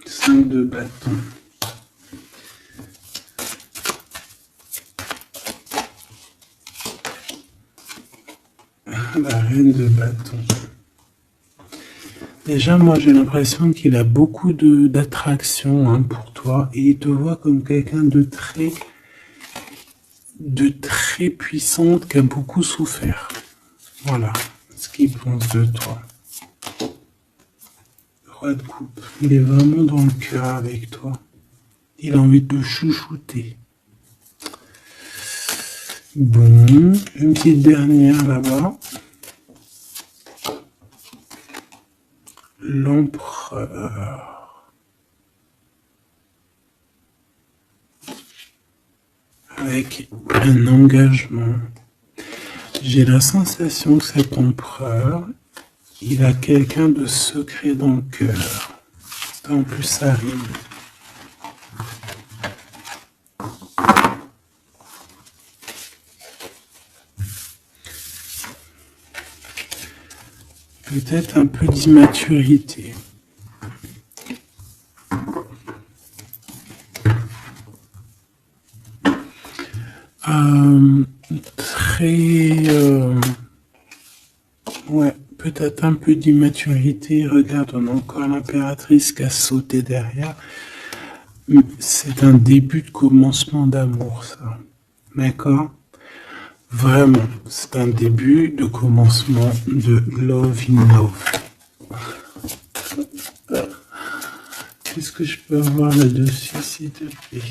A: 5 de bâton. La reine de bâton. Déjà, moi, j'ai l'impression qu'il a beaucoup d'attraction, hein, pour toi, et il te voit comme quelqu'un de très puissante qui a beaucoup souffert. Voilà ce qu'il pense de toi. Roi de coupe. Il est vraiment dans le cœur avec toi. Il a envie de te chouchouter. Bon, une petite dernière là-bas. L'empereur. Avec un engagement. J'ai la sensation que cet empereur, il a quelqu'un de secret dans le cœur. En plus, ça rime. Peut-être un peu d'immaturité. Ouais, peut-être un peu d'immaturité. Regarde, on a encore l'impératrice qui a sauté derrière. C'est un début de commencement d'amour, ça. D'accord? Vraiment, c'est un début de commencement de love in love. Qu'est-ce que je peux avoir là-dessus, s'il te plaît?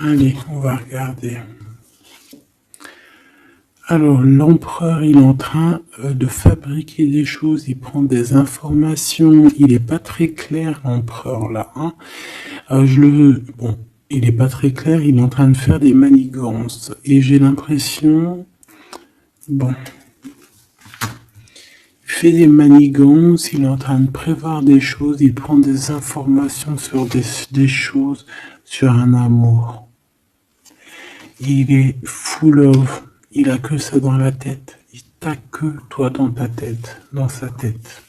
A: Allez, on va regarder. Alors, l'empereur, il est en train de fabriquer des choses, il prend des informations, il est pas très clair, l'empereur, là, hein. Bon, il est pas très clair, il est en train de faire des manigances, et j'ai l'impression, bon, il fait des manigances, il est en train de prévoir des choses, il prend des informations sur des choses, sur un amour. Il est full of, il a que ça dans la tête. Il t'a que toi dans ta tête, dans sa tête.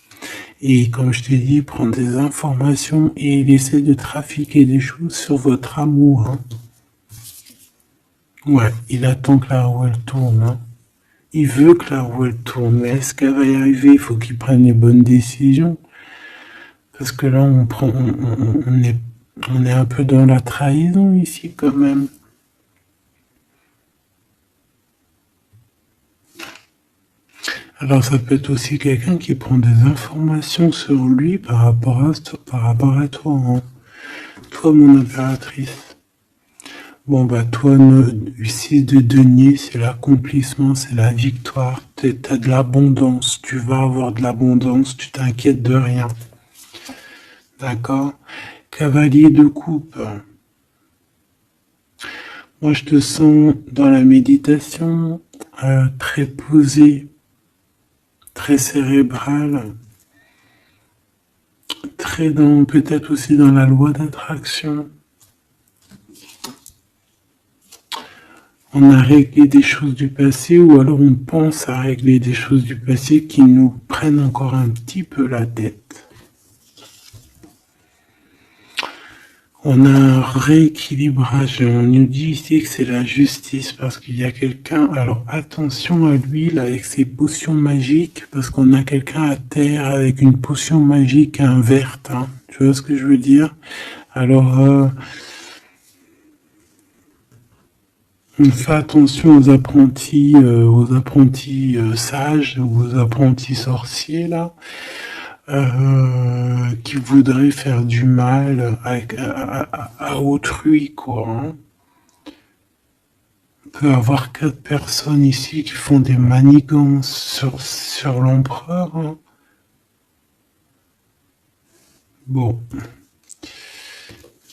A: Et comme je t'ai dit, il prend des informations et il essaie de trafiquer des choses sur votre amour. Hein. Ouais, il attend que la roue elle tourne. Hein. Il veut que la roue elle tourne, mais est-ce qu'elle va y arriver? Il faut qu'il prenne les bonnes décisions. Parce que là, on est un peu dans la trahison ici quand même. Alors ça peut être aussi quelqu'un qui prend des informations sur lui par rapport à toi, hein. Toi mon impératrice. Bon bah toi, le 6 de denier, c'est l'accomplissement, c'est la victoire, t'as de l'abondance, tu vas avoir de l'abondance, tu t'inquiètes de rien. D'accord? Cavalier de coupe. Moi je te sens dans la méditation, très posé, très cérébral, très dans, peut-être aussi dans la loi d'attraction. On a réglé des choses du passé ou alors on pense à régler des choses du passé qui nous prennent encore un petit peu la tête. On a un rééquilibrage. On nous dit ici que c'est la justice parce qu'il y a quelqu'un. Alors attention à lui là avec ses potions magiques parce qu'on a quelqu'un à terre avec une potion magique verte. Hein. Tu vois ce que je veux dire? Alors on fait attention aux apprentis sages, aux apprentis sorciers là. Qui voudraient faire du mal à autrui, quoi. Hein. On peut avoir 4 personnes ici qui font des manigances sur l'empereur. Hein. Bon.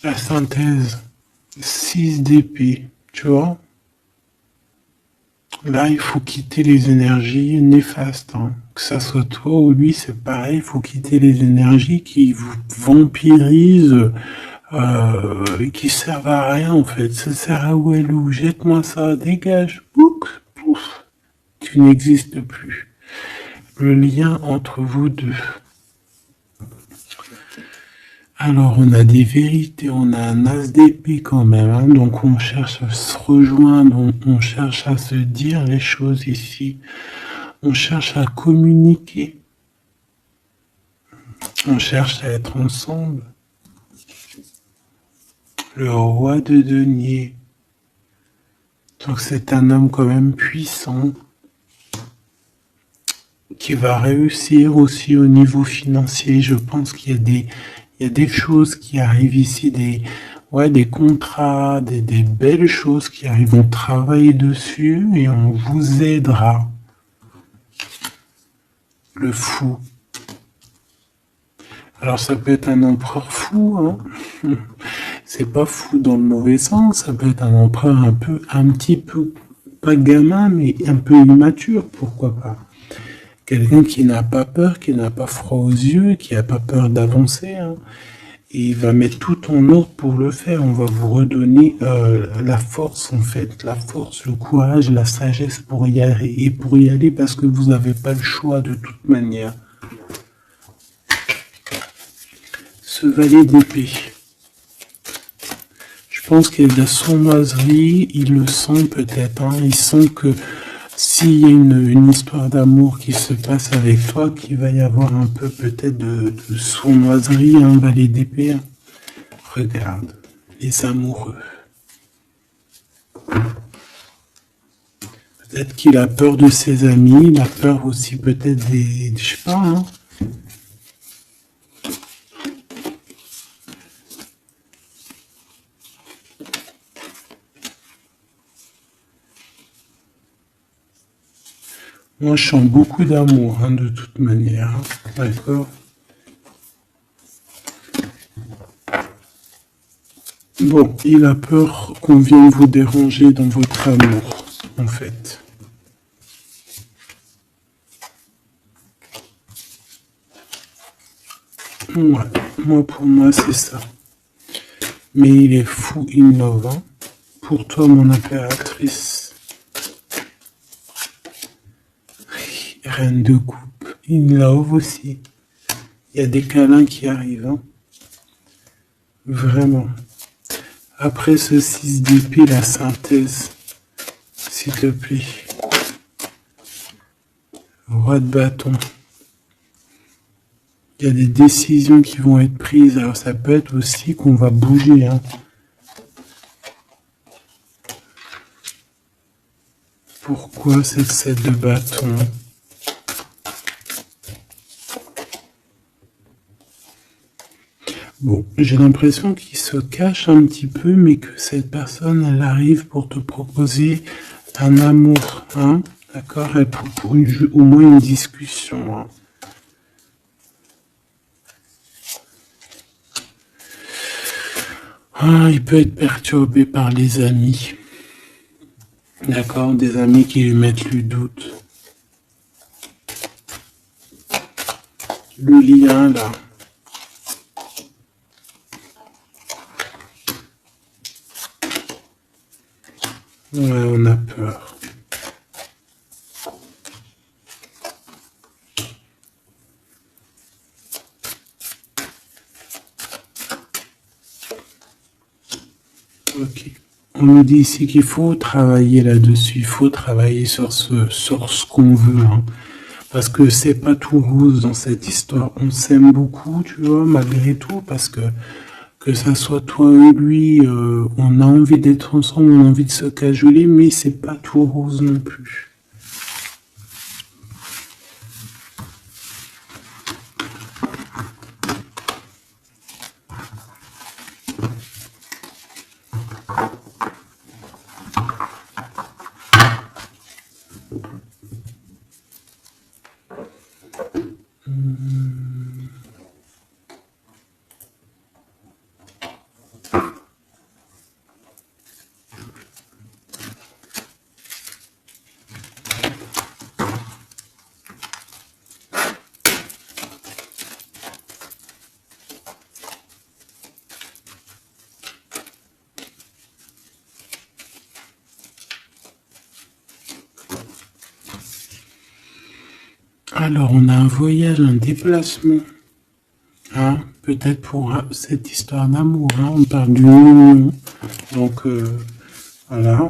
A: La synthèse. 6 d'épée, tu vois. Là, il faut quitter les énergies néfastes. Hein. Que ça soit toi ou lui, c'est pareil. Il faut quitter les énergies qui vous vampirisent, qui servent à rien en fait. Ça sert à Walou. Jette-moi ça, dégage. Pouf, pouf. Tu n'existes plus. Le lien entre vous deux. Alors, on a des vérités, on a un as d'épée quand même, hein, donc on cherche à se rejoindre, on cherche à se dire les choses ici, on cherche à communiquer, on cherche à être ensemble. Le roi de denier, donc c'est un homme quand même puissant, qui va réussir aussi au niveau financier. Je pense qu'il y a des choses qui arrivent ici, des contrats, des belles choses qui arrivent. On travaille dessus et on vous aidera. Le fou. Alors ça peut être un empereur fou, hein. C'est pas fou dans le mauvais sens, ça peut être un empereur un petit peu, pas gamin, mais un peu immature, pourquoi pas. Quelqu'un qui n'a pas peur, qui n'a pas froid aux yeux, qui n'a pas peur d'avancer. Hein. Et il va mettre tout en ordre pour le faire. On va vous redonner la force en fait. La force, le courage, la sagesse pour y aller. Et pour y aller parce que vous n'avez pas le choix de toute manière. Ce valet d'épée. Je pense qu'il y a de la sournoiserie. Il le sent peut-être. Hein. Il sent que s'il y a une histoire d'amour qui se passe avec toi, qu'il va y avoir un peu peut-être de sournoiserie, un valet d'épée. Regarde, les amoureux. Peut-être qu'il a peur de ses amis, il a peur aussi peut-être des... Je sais pas, hein. Moi, je sens beaucoup d'amour, hein, de toute manière. Hein. D'accord? Bon, il a peur qu'on vienne vous déranger dans votre amour, en fait. Ouais, moi, pour moi, c'est ça. Mais il est fou innovant. Pour toi, mon impératrice, reine de coupe, in love aussi. Il y a des câlins qui arrivent, hein. Vraiment. Après ce 6 d'épée, la synthèse, s'il te plaît. Roi de bâton. Il y a des décisions qui vont être prises. Alors ça peut être aussi qu'on va bouger, hein. Pourquoi cette 7 de bâton? Bon, j'ai l'impression qu'il se cache un petit peu, mais que cette personne, elle arrive pour te proposer un amour, hein, d'accord, pour au moins une discussion. Hein. Ah, il peut être perturbé par les amis, d'accord, des amis qui lui mettent le doute. Le lien, là. Ouais, on a peur. Ok. On nous dit ici qu'il faut travailler là-dessus, il faut travailler sur ce qu'on veut, hein. Parce que c'est pas tout rose dans cette histoire. On s'aime beaucoup, tu vois, malgré tout, parce que ça soit toi ou lui, on a envie d'être ensemble, on a envie de se cajoler, mais c'est pas tout rose non plus. Alors, on a un voyage, un déplacement. Hein, peut-être pour cette histoire d'amour. Hein, on parle d'une union. Donc, voilà.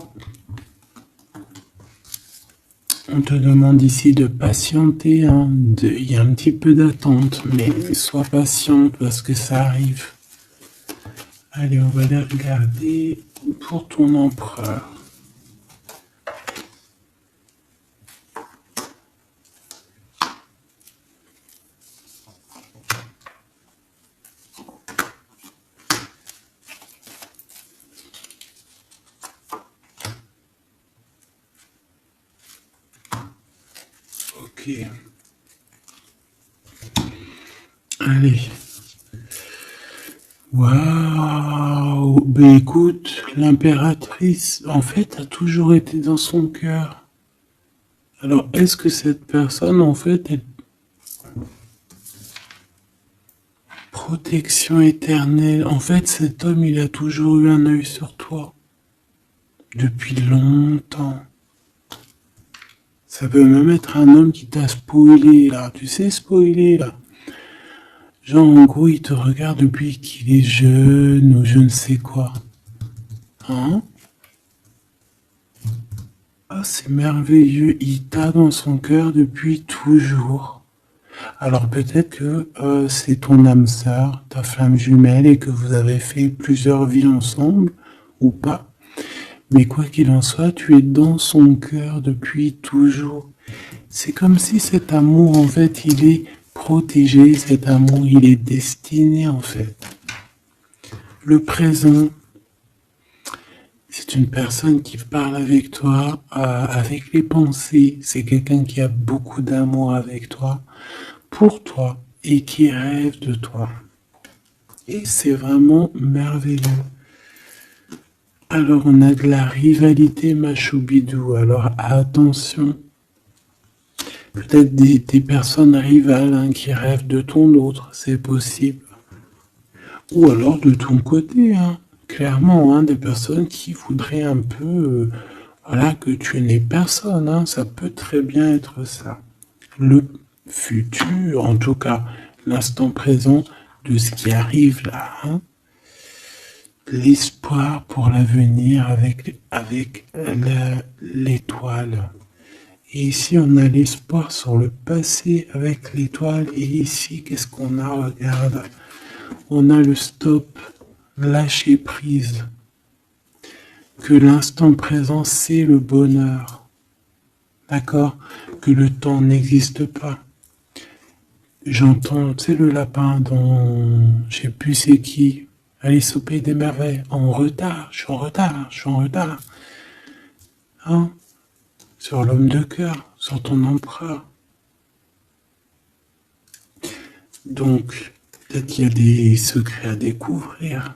A: On te demande ici de patienter. Hein, il y a un petit peu d'attente, mais sois patiente parce que ça arrive. Allez, on va les regarder pour ton empereur. Ok. Allez. Waouh. Ben écoute, l'impératrice, en fait, a toujours été dans son cœur. Alors, est-ce que cette personne, en fait, est protection éternelle? En fait, cet homme, il a toujours eu un œil sur toi. Depuis longtemps. Ça peut même être un homme qui t'a spoilé, là. Tu sais, spoiler, là. Genre, en gros, il te regarde depuis qu'il est jeune ou je ne sais quoi. Hein? Ah, c'est merveilleux. Il t'a dans son cœur depuis toujours. Alors peut-être que c'est ton âme sœur, ta flamme jumelle, et que vous avez fait plusieurs vies ensemble, ou pas. Mais quoi qu'il en soit, tu es dans son cœur depuis toujours. C'est comme si cet amour, en fait, il est protégé, cet amour, il est destiné, en fait. Le présent, c'est une personne qui parle avec toi, avec les pensées. C'est quelqu'un qui a beaucoup d'amour avec toi, pour toi, et qui rêve de toi. Et c'est vraiment merveilleux. Alors on a de la rivalité machoubidou. Alors attention. Peut-être des personnes rivales hein, qui rêvent de ton autre, c'est possible. Ou alors de ton côté, hein, clairement, hein, des personnes qui voudraient un peu voilà, que tu n'aies personne. Hein, ça peut très bien être ça. Le futur, en tout cas, l'instant présent de ce qui arrive là. Hein, l'espoir pour l'avenir avec l'étoile. Et ici, on a l'espoir sur le passé avec l'étoile. Et ici, qu'est-ce qu'on a? Regarde. On a le stop, lâcher prise. Que l'instant présent, c'est le bonheur. D'accord? Que le temps n'existe pas. J'entends, tu sais, le lapin dans, je sais plus c'est qui, Alice au Pays des Merveilles. En retard, je suis en retard, je suis en retard. Hein? Sur l'homme de cœur, sur ton empereur. Donc, peut-être qu'il y a des secrets à découvrir.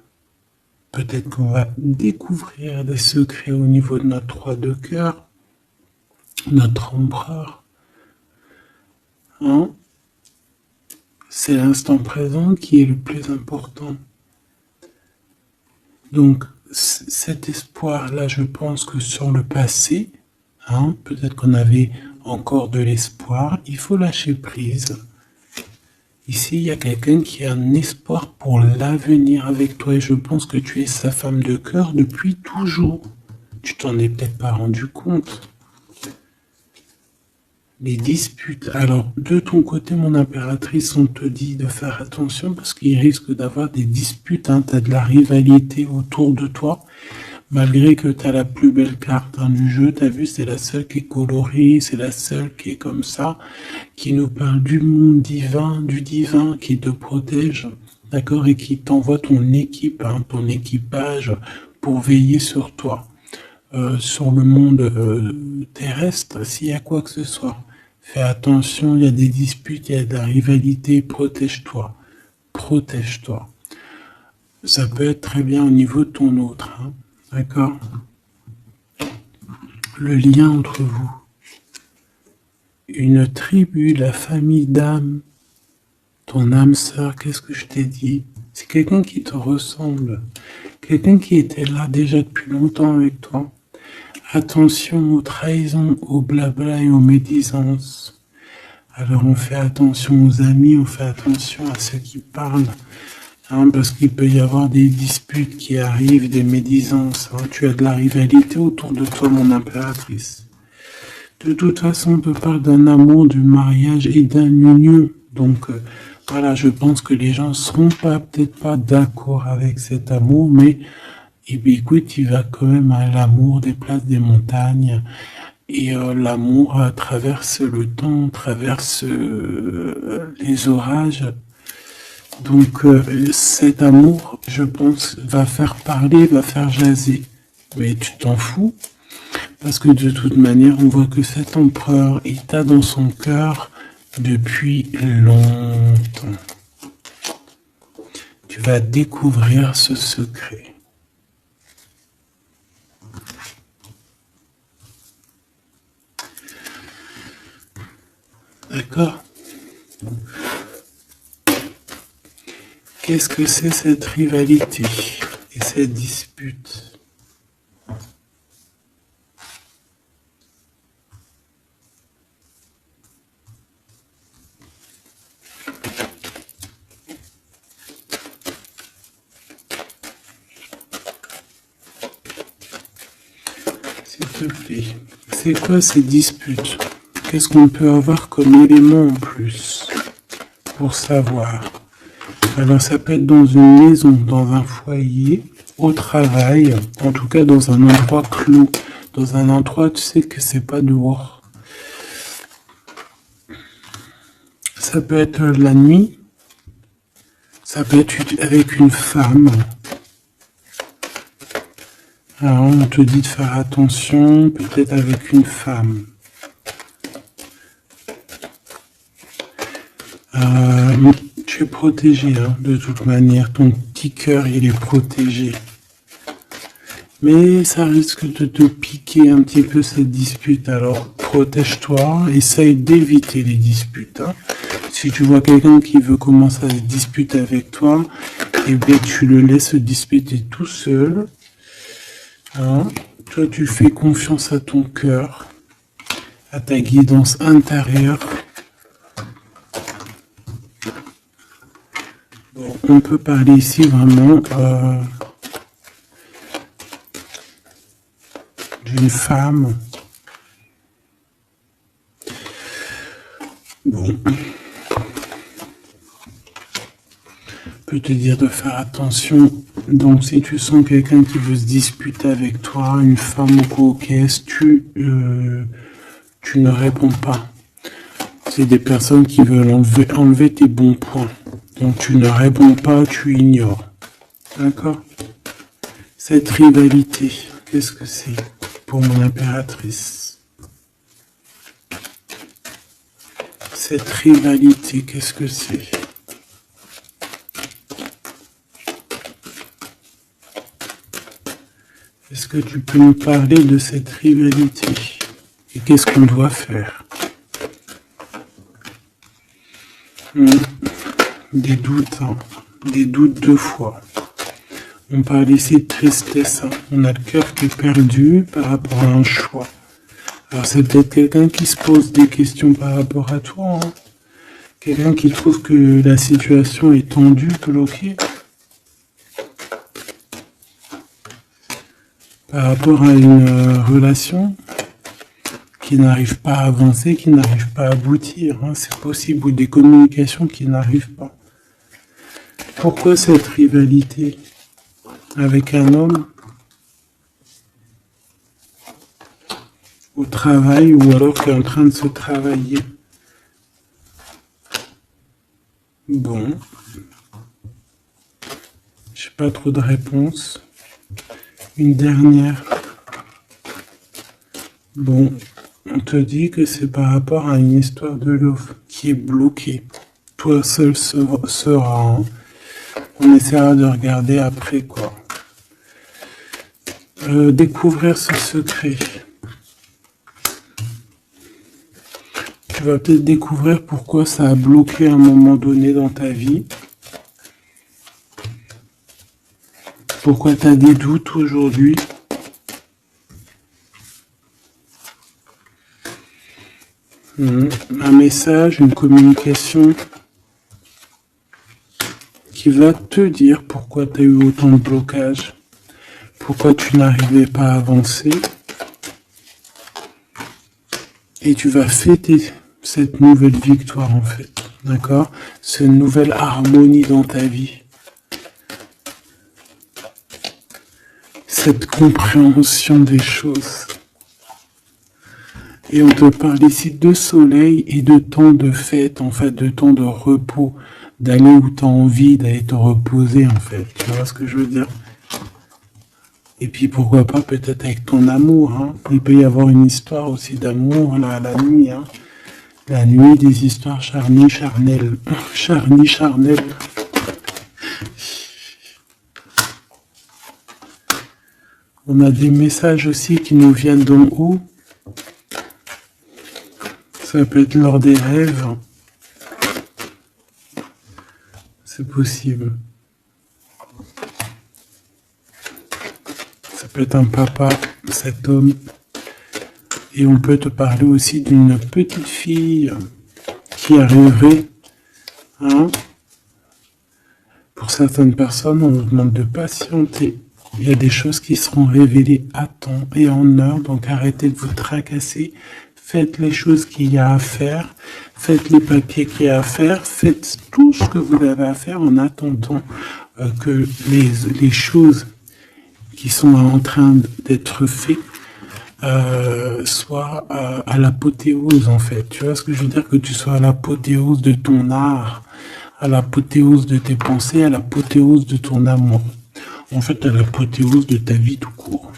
A: Peut-être qu'on va découvrir des secrets au niveau de notre roi de cœur, notre empereur. Hein? C'est l'instant présent qui est le plus important. Donc, cet espoir-là, je pense que sur le passé, hein, peut-être qu'on avait encore de l'espoir, il faut lâcher prise. Ici, il y a quelqu'un qui a un espoir pour l'avenir avec toi et je pense que tu es sa femme de cœur depuis toujours. Tu t'en es peut-être pas rendu compte. Les disputes. Alors, de ton côté, mon impératrice, on te dit de faire attention parce qu'il risque d'avoir des disputes. Hein. Tu as de la rivalité autour de toi. Malgré que tu as la plus belle carte hein, du jeu, tu as vu, c'est la seule qui est colorée, c'est la seule qui est comme ça, qui nous parle du monde divin, du divin qui te protège, d'accord, et qui t'envoie ton équipe, hein, ton équipage pour veiller sur toi, sur le monde terrestre, s'il y a quoi que ce soit. Fais attention, il y a des disputes, il y a de la rivalité, protège-toi, protège-toi. Ça peut être très bien au niveau de ton autre, hein. D'accord? Le lien entre vous. Une tribu, la famille d'âme, ton âme sœur, qu'est-ce que je t'ai dit? C'est quelqu'un qui te ressemble. Quelqu'un qui était là déjà depuis longtemps avec toi. Attention aux trahisons, aux blabla et aux médisances. Alors on fait attention aux amis, on fait attention à ceux qui parlent. Hein, parce qu'il peut y avoir des disputes qui arrivent, des médisances. Hein. Tu as de la rivalité autour de toi, mon impératrice. De toute façon, on te parle d'un amour, du mariage et d'un union. Donc, voilà, je pense que les gens ne seront peut-être pas d'accord avec cet amour, mais écoute, il va quand même à l'amour des places des montagnes. Et l'amour traverse le temps, traverse les orages. Donc cet amour, je pense, va faire parler, va faire jaser. Mais tu t'en fous, parce que de toute manière, on voit que cet empereur, il t'a dans son cœur depuis longtemps. Tu vas découvrir ce secret. D'accord ? Qu'est-ce que c'est cette rivalité et cette dispute? S'il te plaît, c'est quoi ces disputes? Qu'est-ce qu'on peut avoir comme élément en plus pour savoir? Alors ça peut être dans une maison, dans un foyer, au travail, en tout cas dans un endroit clos, dans un endroit tu sais que c'est pas dehors. Ça peut être la nuit, ça peut être avec une femme, Alors, on te dit de faire attention, peut-être avec une femme. Tu es protégé, hein, de toute manière. Ton petit cœur, il est protégé. Mais ça risque de te piquer un petit peu cette dispute. Alors, protège-toi, essaye d'éviter les disputes. Hein. Si tu vois quelqu'un qui veut commencer à se disputer avec toi, eh bien, tu le laisses se disputer tout seul. Hein. Toi, tu fais confiance à ton cœur, à ta guidance intérieure. Bon, on peut parler ici vraiment d'une femme. Bon. Je peux te dire de faire attention. Donc, si tu sens quelqu'un qui veut se disputer avec toi, une femme ou coquesse, tu ne réponds pas. C'est des personnes qui veulent enlever tes bons points. Donc, tu ne réponds pas, tu ignores. D'accord? Cette rivalité, qu'est-ce que c'est pour mon impératrice? Cette rivalité, qu'est-ce que c'est? Est-ce que tu peux nous parler de cette rivalité? Et qu'est-ce qu'on doit faire? Des doutes, hein. Des doutes deux fois. On parle ici de tristesse. Hein. On a le cœur qui est perdu par rapport à un choix. Alors c'est peut-être quelqu'un qui se pose des questions par rapport à toi. Hein. Quelqu'un qui trouve que la situation est tendue, bloquée. Par rapport à une relation qui n'arrive pas à avancer, qui n'arrive pas à aboutir. Hein. C'est possible, ou des communications qui n'arrivent pas. Pourquoi cette rivalité avec un homme au travail ou alors qui est en train de se travailler? Bon. J'ai pas trop de réponses. Une dernière. Bon, on te dit que c'est par rapport à une histoire de love qui est bloquée. Toi seul sera. Hein. On essaiera de regarder après quoi. Découvrir ce secret. Tu vas peut-être découvrir pourquoi ça a bloqué à un moment donné dans ta vie. Pourquoi tu as des doutes aujourd'hui. Un message, une communication qui va te dire pourquoi tu as eu autant de blocages, pourquoi tu n'arrivais pas à avancer. Et tu vas fêter cette nouvelle victoire en fait, d'accord? Cette nouvelle harmonie dans ta vie. Cette compréhension des choses. Et on te parle ici de soleil et de temps de fête, en fait, de temps de repos, d'aller où tu as envie, d'aller te reposer, en fait. Tu vois ce que je veux dire? Et puis pourquoi pas peut-être avec ton amour, hein. Il peut y avoir une histoire aussi d'amour là, la nuit, hein. La nuit, des histoires charnelles. On a des messages aussi qui nous viennent d'en haut. Ça peut être lors des rêves. C'est possible. Ça peut être un papa, cet homme. Et on peut te parler aussi d'une petite fille qui arriverait. Hein. Pour certaines personnes, on nous demande de patienter. Il y a des choses qui seront révélées à temps et en heure. Donc arrêtez de vous tracasser. Faites les choses qu'il y a à faire, faites les papiers qu'il y a à faire, faites tout ce que vous avez à faire en attendant que les choses qui sont en train d'être faites soient à l'apothéose en fait. Tu vois ce que je veux dire? Que tu sois à l'apothéose de ton art, à l'apothéose de tes pensées, à l'apothéose de ton amour. En fait, à l'apothéose de ta vie tout court.